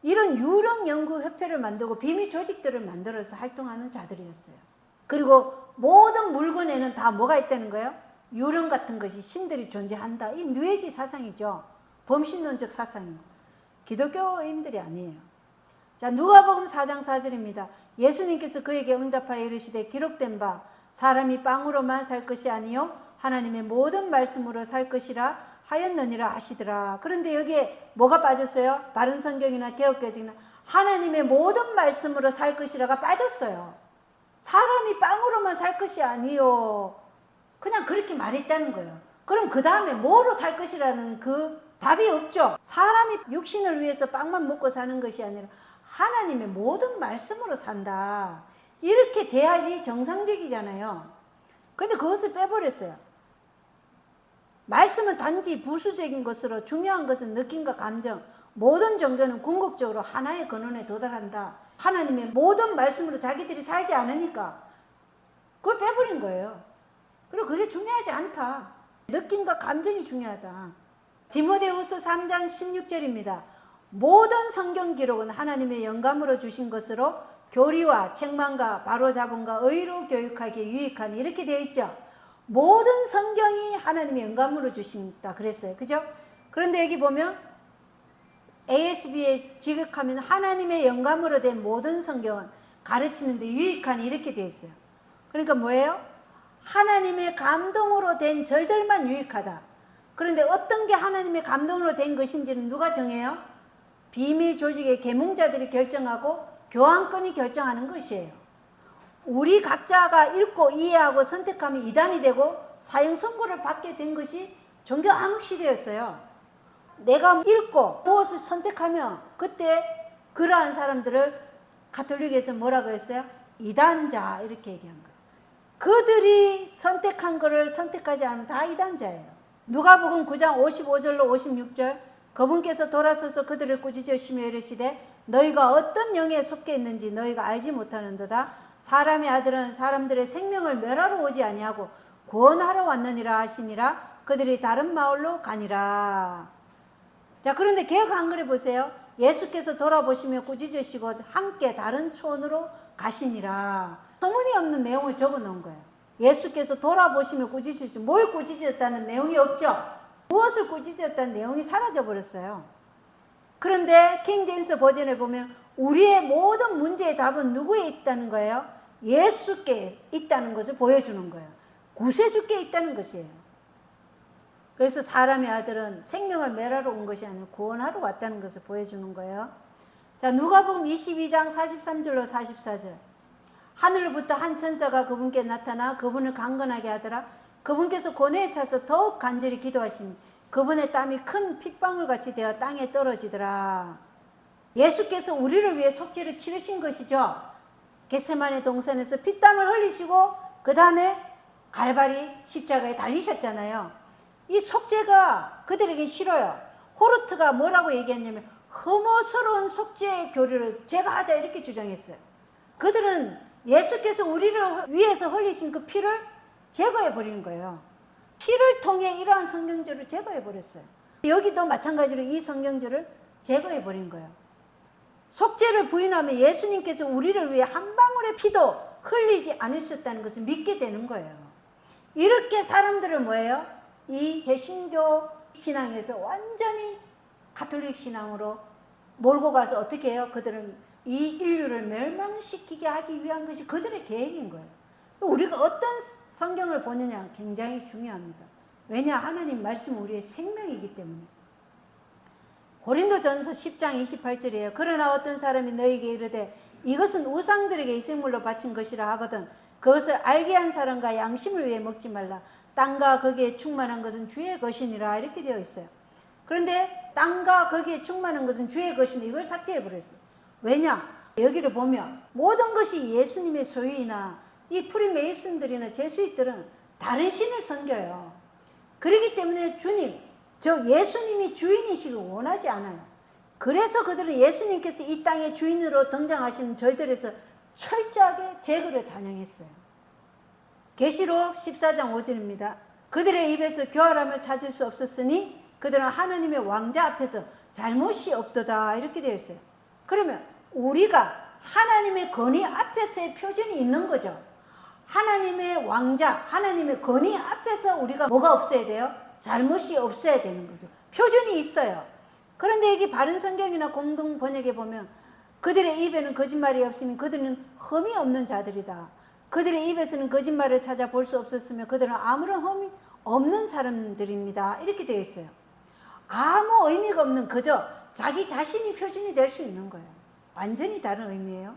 이런 유령 연구협회를 만들고 비밀 조직들을 만들어서 활동하는 자들이었어요. 그리고 모든 물건에는 다 뭐가 있다는 거예요? 유령 같은 것이 신들이 존재한다. 이 뉴에이지 사상이죠. 범신론적 사상이고 기독교인들이 아니에요. 자, 누가복음 4장 4절입니다. 예수님께서 그에게 응답하여 이르시되 기록된 바 사람이 빵으로만 살 것이 아니요 하나님의 모든 말씀으로 살 것이라 하였느니라 하시더라. 그런데 여기에 뭐가 빠졌어요? 바른 성경이나 개역개정이나 하나님의 모든 말씀으로 살 것이라가 빠졌어요. 사람이 빵으로만 살 것이 아니요. 그냥 그렇게 말했다는 거예요. 그럼 그 다음에 뭐로 살 것이라는 그 답이 없죠. 사람이 육신을 위해서 빵만 먹고 사는 것이 아니라 하나님의 모든 말씀으로 산다. 이렇게 돼야지 정상적이잖아요. 근데 그것을 빼버렸어요. 말씀은 단지 부수적인 것으로 중요한 것은 느낌과 감정, 모든 종교는 궁극적으로 하나의 근원에 도달한다. 하나님의 모든 말씀으로 자기들이 살지 않으니까 그걸 빼버린 거예요. 그리고 그게 중요하지 않다. 느낌과 감정이 중요하다. 디모데후서 3장 16절입니다. 모든 성경 기록은 하나님의 영감으로 주신 것으로 교리와 책망과 바로잡음과 의로 교육하기에 유익하니 이렇게 되어 있죠. 모든 성경이 하나님의 영감으로 주신다 그랬어요. 그죠? 그런데 여기 보면 ASB에 지극하면 하나님의 영감으로 된 모든 성경은 가르치는데 유익하니 이렇게 되어 있어요. 그러니까 뭐예요? 하나님의 감동으로 된 절들만 유익하다. 그런데 어떤 게 하나님의 감동으로 된 것인지는 누가 정해요? 비밀 조직의 계몽자들이 결정하고 교황권이 결정하는 것이에요. 우리 각자가 읽고 이해하고 선택하면 이단이 되고 사형 선고를 받게 된 것이 종교 암흑 시대였어요. 내가 읽고 무엇을 선택하면 그때 그러한 사람들을 가톨릭에서 뭐라고 했어요? 이단자 이렇게 얘기한 거예요. 그들이 선택한 거를 선택하지 않으면 다 이단자예요. 누가복음 9장 55절로 56절 그분께서 돌아서서 그들을 꾸짖으시며 이르시되 너희가 어떤 영에 속해 있는지 너희가 알지 못하는도다. 사람의 아들은 사람들의 생명을 멸하러 오지 아니하고 구원하러 왔느니라 하시니라. 그들이 다른 마을로 가니라. 자, 그런데 개역 한글에 보세요. 예수께서 돌아보시며 꾸짖으시고 함께 다른 촌으로 가시니라. 터무니없는 내용을 적어 놓은 거예요. 예수께서 돌아보시며 꾸짖으시고 뭘 꾸짖었다는 내용이 없죠. 무엇을 꾸짖었다는 내용이 사라져 버렸어요. 그런데 킹 제임스 버전에 보면 우리의 모든 문제의 답은 누구에 있다는 거예요? 예수께 있다는 것을 보여주는 거예요. 구세주께 있다는 것이에요. 그래서 사람의 아들은 생명을 멸하러 온 것이 아니라 구원하러 왔다는 것을 보여주는 거예요. 자, 누가복음 22장 43절로 44절. 하늘로부터 한 천사가 그분께 나타나 그분을 강건하게 하더라. 그분께서 고뇌에 차서 더욱 간절히 기도하시니 그분의 땀이 큰 핏방울같이 되어 땅에 떨어지더라. 예수께서 우리를 위해 속죄를 치르신 것이죠. 겟세마네 동산에서 피땀을 흘리시고 그 다음에 갈바리 십자가에 달리셨잖아요. 이 속죄가 그들에게 싫어요. 호르트가 뭐라고 얘기했냐면 혐오스러운 속죄의 교리를 제가 하자 이렇게 주장했어요. 그들은 예수께서 우리를 위해서 흘리신 그 피를 제거해 버린 거예요. 피를 통해 이러한 성경절을 제거해 버렸어요. 여기도 마찬가지로 이 성경절을 제거해 버린 거예요. 속죄를 부인하면 예수님께서 우리를 위해 한 방울의 피도 흘리지 않으셨다는 것을 믿게 되는 거예요. 이렇게 사람들은 뭐예요? 이 개신교 신앙에서 완전히 가톨릭 신앙으로 몰고 가서 어떻게 해요? 그들은 이 인류를 멸망시키게 하기 위한 것이 그들의 계획인 거예요. 우리가 어떤 성경을 보느냐 굉장히 중요합니다. 왜냐? 하나님 말씀은 우리의 생명이기 때문에. 고린도전서 10장 28절이에요. 그러나 어떤 사람이 너희에게 이르되 이것은 우상들에게 이생물로 바친 것이라 하거든 그것을 알게 한 사람과 양심을 위해 먹지 말라. 땅과 거기에 충만한 것은 주의 것이니라 이렇게 되어 있어요. 그런데 땅과 거기에 충만한 것은 주의 것이니 이걸 삭제해 버렸어요. 왜냐? 여기를 보면 모든 것이 예수님의 소유이나 이 프리메이슨들이나 제수잇들은 다른 신을 섬겨요. 그렇기 때문에 주님, 즉 예수님이 주인이시길 원하지 않아요. 그래서 그들은 예수님께서 이 땅의 주인으로 등장하시는 절들에서 철저하게 제거를 단행했어요. 계시록 14장 5절입니다. 그들의 입에서 교활함을 찾을 수 없었으니 그들은 하나님의 왕자 앞에서 잘못이 없도다 이렇게 되어 있어요. 그러면 우리가 하나님의 권위 앞에서의 표준이 있는 거죠. 하나님의 왕자, 하나님의 권위 앞에서 우리가 뭐가 없어야 돼요? 잘못이 없어야 되는 거죠. 표준이 있어요. 그런데 여기 바른 성경이나 공동 번역에 보면 그들의 입에는 거짓말이 없으니 그들은 흠이 없는 자들이다. 그들의 입에서는 거짓말을 찾아볼 수 없었으며 그들은 아무런 흠이 없는 사람들입니다. 이렇게 되어 있어요. 아무 의미가 없는 그저 자기 자신이 표준이 될 수 있는 거예요. 완전히 다른 의미예요.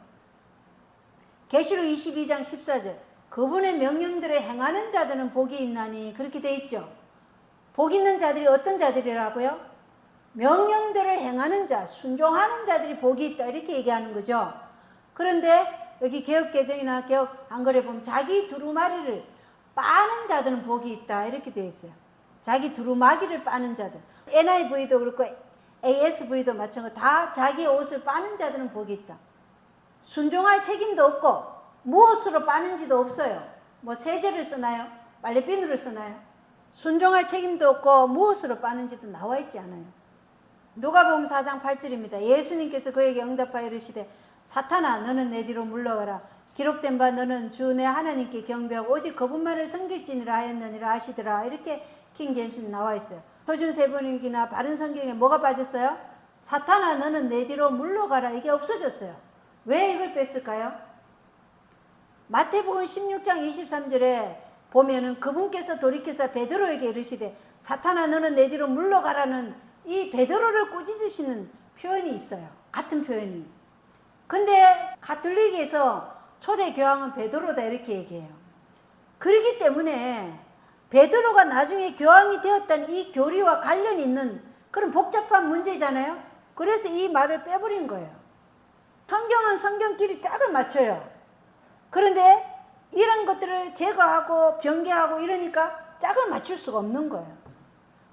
계시록 22장 14절 그분의 명령들을 행하는 자들은 복이 있나니 그렇게 되어 있죠. 복 있는 자들이 어떤 자들이라고요? 명령들을 행하는 자, 순종하는 자들이 복이 있다 이렇게 얘기하는 거죠. 그런데 여기 개역개정이나 개역 한글에 보면 자기 두루마리를 빠는 자들은 복이 있다 이렇게 되어 있어요. 자기 두루마기를 빠는 자들. NIV도 그렇고 ASV도 마찬가지로 다 자기 옷을 빠는 자들은 복이 있다. 순종할 책임도 없고 무엇으로 빠는지도 없어요. 뭐 세제를 쓰나요? 빨래비누를 쓰나요? 순종할 책임도 없고 무엇으로 빠는지도 나와 있지 않아요. 누가복음 4장 8절입니다. 예수님께서 그에게 응답하여 이르시되 사탄아 너는 내 뒤로 물러가라. 기록된 바 너는 주 내 하나님께 경배하고 오직 그분만을 섬길지니라 하였느니라 하시더라. 이렇게 킹 제임스는 나와 있어요. 표준 세번역이나 바른 성경에 뭐가 빠졌어요? 사탄아 너는 내 뒤로 물러가라. 이게 없어졌어요. 왜 이걸 뺐을까요? 마태복음 16장 23절에 보면은 그분께서 돌이켜서 베드로에게 이르시되 사탄아 너는 내 뒤로 물러가라는 이 베드로를 꾸짖으시는 표현이 있어요. 같은 표현이. 근데 가톨릭에서 초대 교황은 베드로다 이렇게 얘기해요. 그렇기 때문에 베드로가 나중에 교황이 되었다는 이 교리와 관련이 있는 그런 복잡한 문제잖아요. 그래서 이 말을 빼버린 거예요. 성경은 성경끼리 짝을 맞춰요. 그런데 이런 것들을 제거하고 변개하고 이러니까 짝을 맞출 수가 없는 거예요.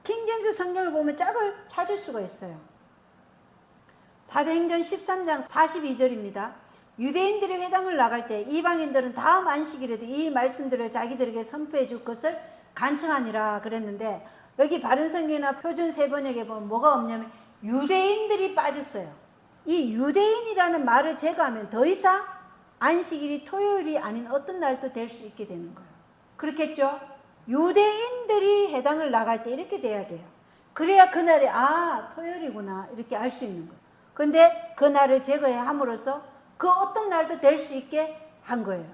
킹제임스 성경을 보면 짝을 찾을 수가 있어요. 사도행전 13장 42절입니다. 유대인들이 회당을 나갈 때 이방인들은 다음 안식일에도 이 말씀들을 자기들에게 선포해 줄 것을 간청하니라 그랬는데, 여기 바른 성경이나 표준 세번역에 보면 뭐가 없냐면 유대인들이 빠졌어요. 이 유대인이라는 말을 제거하면 더 이상 안식일이 토요일이 아닌 어떤 날도 될 수 있게 되는 거예요. 그렇겠죠? 유대인들이 회당을 나갈 때 이렇게 돼야 돼요. 그래야 그날이 토요일이구나 이렇게 알 수 있는 거예요. 근데 그 날을 제거해 함으로써 그 어떤 날도 될 수 있게 한 거예요.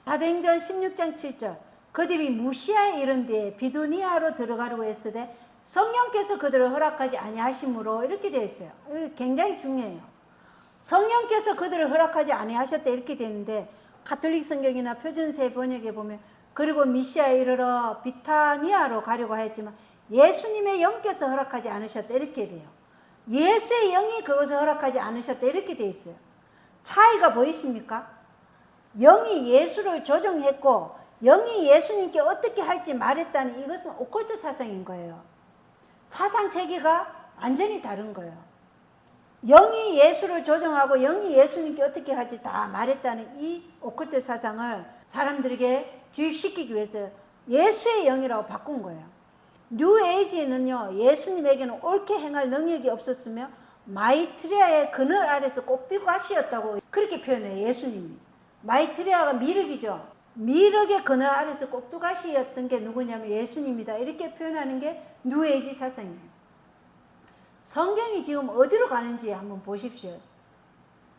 사도행전 16장 7절 그들이 무시아에 이른 뒤에 비두니아로 들어가려고 했으되 성령께서 그들을 허락하지 아니하심으로 이렇게 되어 있어요. 굉장히 중요해요. 성령께서 그들을 허락하지 아니하셨다 이렇게 되는데, 가톨릭 성경이나 표준세 번역에 보면 그리고 미시아에 이르러 비타니아로 가려고 하였지만 예수님의 영께서 허락하지 않으셨다 이렇게 돼요. 예수의 영이 그것을 허락하지 않으셨다 이렇게 되어 있어요. 차이가 보이십니까? 영이 예수를 조종했고 영이 예수님께 어떻게 할지 말했다는 이것은 오컬트 사상인 거예요. 사상 체계가 완전히 다른 거예요. 영이 예수를 조종하고 영이 예수님께 어떻게 할지 다 말했다는 이 오컬트 사상을 사람들에게 주입시키기 위해서 예수의 영이라고 바꾼 거예요. 뉴에이지는요, 예수님에게는 옳게 행할 능력이 없었으며 마이트리아의 그늘 아래서 꼭두가시였다고 그렇게 표현해요. 예수님이 마이트리아가 미륵이죠. 미륵의 그늘 아래서 꼭두가시였던 게 누구냐면 예수님이다 이렇게 표현하는 게 뉴에이지 사상이에요. 성경이 지금 어디로 가는지 한번 보십시오.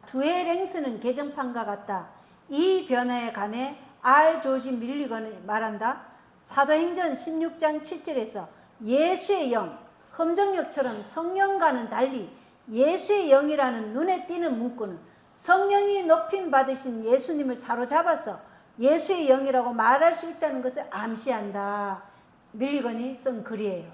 두에랭스는 개정판과 같다. 이 변화에 관해 R. 조지 밀리건이 말한다. 사도행전 16장 7절에서 예수의 영, 흠정역처럼 성령과는 달리 예수의 영이라는 눈에 띄는 문구는 성령이 높임 받으신 예수님을 사로잡아서 예수의 영이라고 말할 수 있다는 것을 암시한다. 밀리건이 쓴 글이에요.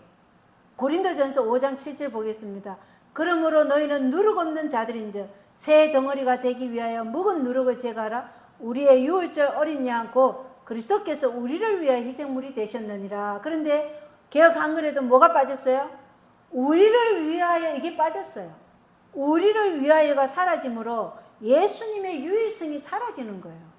고린도전서 5장 7절 보겠습니다. 그러므로 너희는 누룩 없는 자들인즉 새 덩어리가 되기 위하여 묵은 누룩을 제거하라. 우리의 유월절 어린 양 곧 그리스도께서 우리를 위하여 희생물이 되셨느니라. 그런데 개역 한글에도 뭐가 빠졌어요? 우리를 위하여 이게 빠졌어요. 우리를 위하여가 사라짐으로 예수님의 유일성이 사라지는 거예요.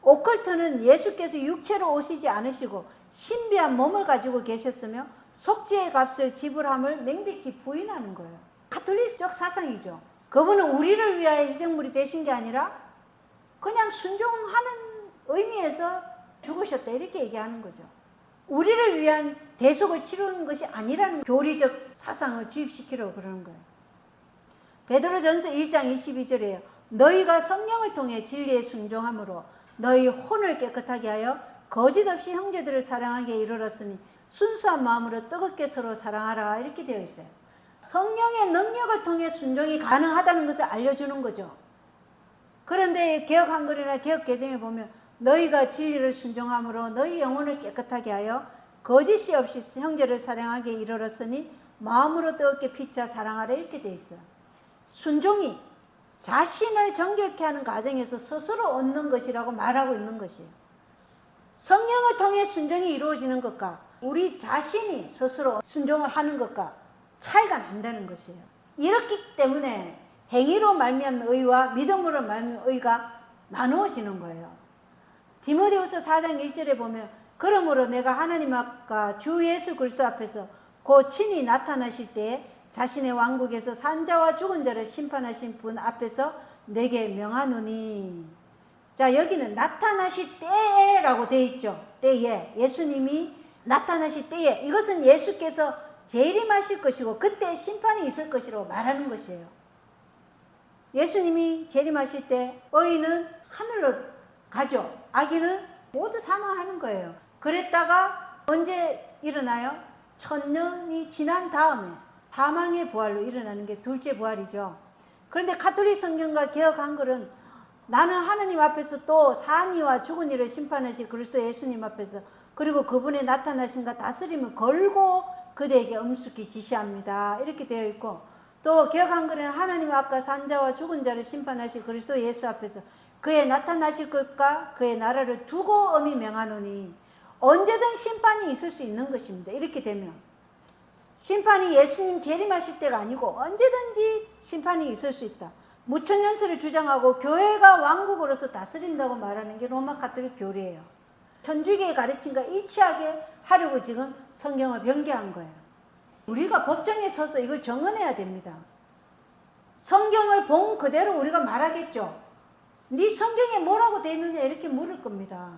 오컬트는 예수께서 육체로 오시지 않으시고 신비한 몸을 가지고 계셨으며 속죄의 값을 지불함을 명백히 부인하는 거예요. 가톨릭적 사상이죠. 그분은 우리를 위하여 희생물이 되신 게 아니라 그냥 순종하는 의미에서 죽으셨다 이렇게 얘기하는 거죠. 우리를 위한 대속을 치르는 것이 아니라는 교리적 사상을 주입시키려고 그러는 거예요. 베드로전서 1장 22절에요. 너희가 성령을 통해 진리에 순종함으로 너희 혼을 깨끗하게 하여 거짓 없이 형제들을 사랑하게 이르렀으니 순수한 마음으로 뜨겁게 서로 사랑하라 이렇게 되어 있어요. 성령의 능력을 통해 순종이 가능하다는 것을 알려주는 거죠. 그런데 개역 한글이나 개역 개정에 보면 너희가 진리를 순종함으로 너희 영혼을 깨끗하게 하여 거짓이 없이 형제를 사랑하게 이르렀으니 마음으로 뜨겁게 피차 사랑하라 이렇게 되어 있어요. 순종이 자신을 정결케 하는 과정에서 스스로 얻는 것이라고 말하고 있는 것이에요. 성령을 통해 순종이 이루어지는 것과 우리 자신이 스스로 순종을 하는 것과 차이가 난다는 것이에요. 이렇기 때문에 행위로 말미암는 의와 믿음으로 말미암는 의가 나누어지는 거예요. 디모데후서 4장 1절에 보면 그러므로 내가 하나님 앞과 주 예수 그리스도 앞에서 곧 친히 나타나실 때에 자신의 왕국에서 산자와 죽은 자를 심판하신 분 앞에서 내게 명하노니. 자, 여기는 나타나실 때에라고 되어 있죠. 때에. 예수님이 나타나실 때에. 이것은 예수께서 재림하실 것이고 그때 심판이 있을 것이라고 말하는 것이에요. 예수님이 재림하실 때 의인은 하늘로 가죠. 악인은 모두 사망하는 거예요. 그랬다가 언제 일어나요? 1000년이 지난 다음에 사망의 부활로 일어나는 게 둘째 부활이죠. 그런데 가톨릭 성경과 개혁 한글은 나는 하느님 앞에서 또 산 이와 죽은 이를 심판하실 그리스도 예수님 앞에서 그리고 그분의 나타나심과 다스림을 걸고 그대에게 엄숙히 지시합니다. 이렇게 되어 있고, 또 개혁 한글에는 하나님 앞과 산 자와 죽은 자를 심판하실 그리스도 예수 앞에서 그의 나타나실 것과 그의 나라를 두고 엄히 명하노니 언제든 심판이 있을 수 있는 것입니다. 이렇게 되면 심판이 예수님 재림하실 때가 아니고 언제든지 심판이 있을 수 있다. 무천년설을 주장하고 교회가 왕국으로서 다스린다고 말하는 게 로마 가톨릭 교리예요. 천주교의 가르침과 일치하게 하려고 지금 성경을 변개한 거예요. 우리가 법정에 서서 이걸 정언해야 됩니다. 성경을 본 그대로 우리가 말하겠죠. 네 성경에 뭐라고 되어 있느냐 이렇게 물을 겁니다.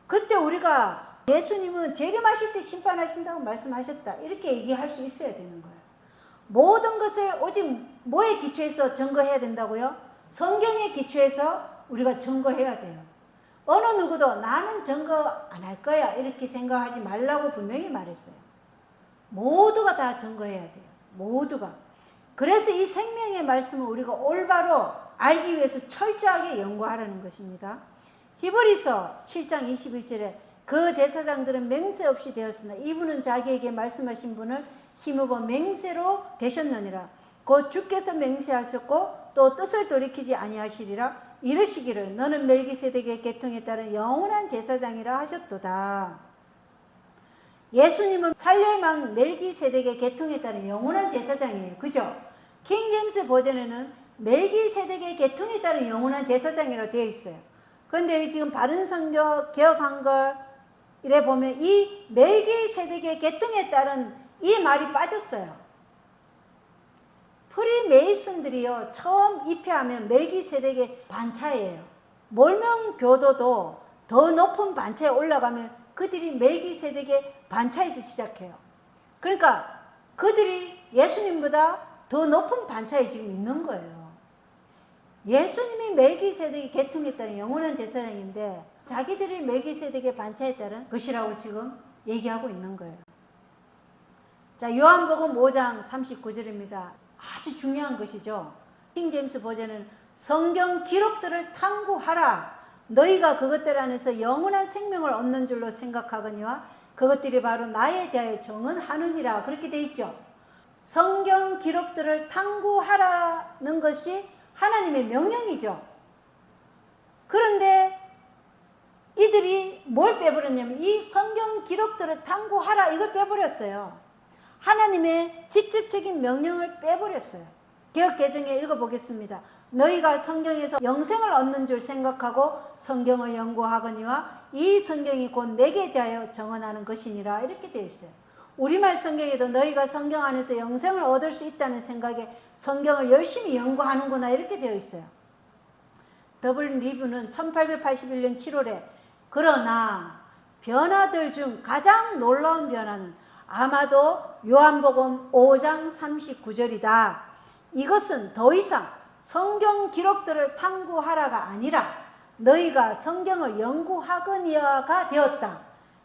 그때 우리가 예수님은 재림하실 때 심판하신다고 말씀하셨다 이렇게 얘기할 수 있어야 되는 거예요. 모든 것을 오직 뭐에 기초해서 증거해야 된다고요? 성경에 기초해서 우리가 증거해야 돼요. 어느 누구도 나는 증거 안 할 거야 이렇게 생각하지 말라고 분명히 말했어요. 모두가 다 증거해야 돼요. 모두가. 그래서 이 생명의 말씀을 우리가 올바로 알기 위해서 철저하게 연구하라는 것입니다. 히브리서 7장 21절에 그 제사장들은 맹세 없이 되었으나 이분은 자기에게 말씀하신 분을 힘입어 맹세로 되셨느니라. 곧 주께서 맹세하셨고 또 뜻을 돌이키지 아니하시리라. 이르시기를 너는 멜기세덱의 계통에 따른 영원한 제사장이라 하셨도다. 예수님은 살레망 멜기세덱의 계통에 따른 영원한 제사장이에요. 그죠? 킹제임스 버전에는 멜기세덱의 계통에 따른 영원한 제사장이라고 되어 있어요. 그런데 지금 바른 성경 개혁 한글에 보면 이 멜기세덱의 계통에 따른 이 말이 빠졌어요. 프리메이슨들이요 처음 입회하면 멜기세덱의 반차예요. 몰몬교도도 더 높은 반차에 올라가면 그들이 멜기세덱의 반차에서 시작해요. 그러니까 그들이 예수님보다 더 높은 반차에 지금 있는 거예요. 예수님이 멜기세덱의 계통에 따른 영원한 제사장인데 자기들이 멜기세덱의 반차에 따른 것이라고 지금 얘기하고 있는 거예요. 자, 요한복음 5장 39절입니다. 아주 중요한 것이죠. 킹제임스 버전은 성경 기록들을 탐구하라. 너희가 그것들 안에서 영원한 생명을 얻는 줄로 생각하거니와 그것들이 바로 나에 대하여 정언하느니라. 그렇게 돼 있죠. 성경 기록들을 탐구하라는 것이 하나님의 명령이죠. 그런데 이들이 뭘 빼버렸냐면 이 성경 기록들을 탐구하라 이걸 빼버렸어요. 하나님의 직접적인 명령을 빼버렸어요. 개역개정에 읽어보겠습니다. 너희가 성경에서 영생을 얻는 줄 생각하고 성경을 연구하거니와 이 성경이 곧 내게 대하여 정언하는 것이니라 이렇게 되어 있어요. 우리말 성경에도 너희가 성경 안에서 영생을 얻을 수 있다는 생각에 성경을 열심히 연구하는구나 이렇게 되어 있어요. 더블 리뷰는 1881년 7월에 그러나 변화들 중 가장 놀라운 변화는 아마도 요한복음 5장 39절이다. 이것은 더 이상 성경 기록들을 탐구하라가 아니라 너희가 성경을 연구하거니와가 되었다.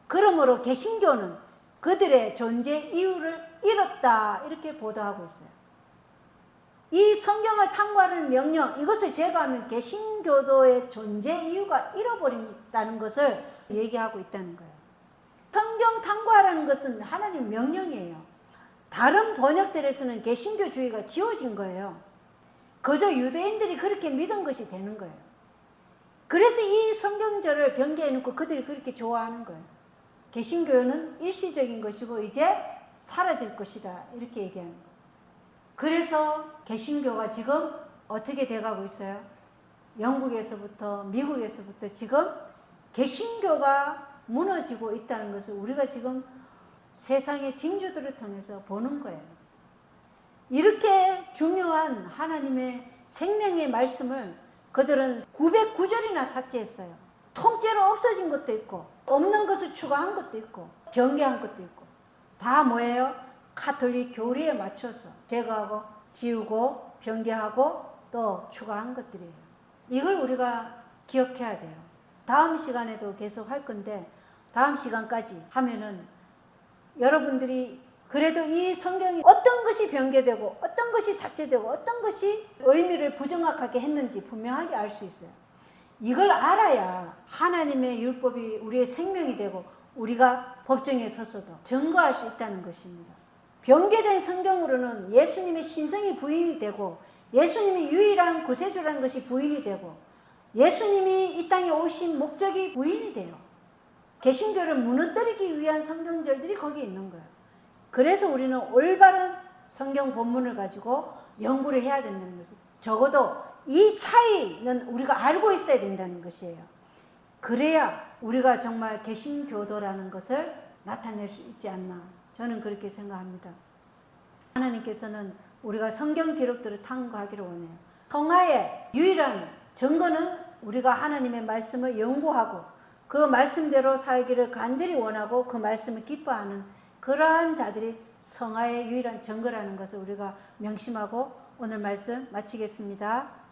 그러므로 개신교는 그들의 존재 이유를 잃었다. 이렇게 보도하고 있어요. 이 성경을 탐구하는 명령, 이것을 제거하면 개신교도의 존재 이유가 잃어버린다는 것을 얘기하고 있다는 거예요. 성경 탐구하라는 것은 하나님 명령이에요. 다른 번역들에서는 개신교주의가 지워진 거예요. 그저 유대인들이 그렇게 믿은 것이 되는 거예요. 그래서 이 성경절을 변개해놓고 그들이 그렇게 좋아하는 거예요. 개신교는 일시적인 것이고 이제 사라질 것이다 이렇게 얘기하는 거예요. 그래서 개신교가 지금 어떻게 돼가고 있어요? 영국에서부터 미국에서부터 지금 개신교가 무너지고 있다는 것을 우리가 지금 세상의 징조들을 통해서 보는 거예요. 이렇게 중요한 하나님의 생명의 말씀을 그들은 909절이나 삭제했어요. 통째로 없어진 것도 있고 없는 것을 추가한 것도 있고 변개한 것도 있고 다 뭐예요? 가톨릭 교리에 맞춰서 제거하고 지우고 변개하고 또 추가한 것들이에요. 이걸 우리가 기억해야 돼요. 다음 시간에도 계속 할 건데 다음 시간까지 하면은 여러분들이 그래도 이 성경이 어떤 것이 변개되고 어떤 것이 삭제되고 어떤 것이 의미를 부정확하게 했는지 분명하게 알 수 있어요. 이걸 알아야 하나님의 율법이 우리의 생명이 되고 우리가 법정에 서서도 증거할 수 있다는 것입니다. 변개된 성경으로는 예수님의 신성이 부인이 되고 예수님이 유일한 구세주라는 것이 부인이 되고 예수님이 이 땅에 오신 목적이 부인이 돼요. 개신교를 무너뜨리기 위한 성경절들이 거기 있는 거예요. 그래서 우리는 올바른 성경 본문을 가지고 연구를 해야 된다는 것이에요. 적어도 이 차이는 우리가 알고 있어야 된다는 것이에요. 그래야 우리가 정말 개신교도라는 것을 나타낼 수 있지 않나, 저는 그렇게 생각합니다. 하나님께서는 우리가 성경 기록들을 탐구하기를 원해요. 성화의 유일한 증거는 우리가 하나님의 말씀을 연구하고 그 말씀대로 살기를 간절히 원하고 그 말씀을 기뻐하는 그러한 자들이 성화의 유일한 증거라는 것을 우리가 명심하고 오늘 말씀 마치겠습니다.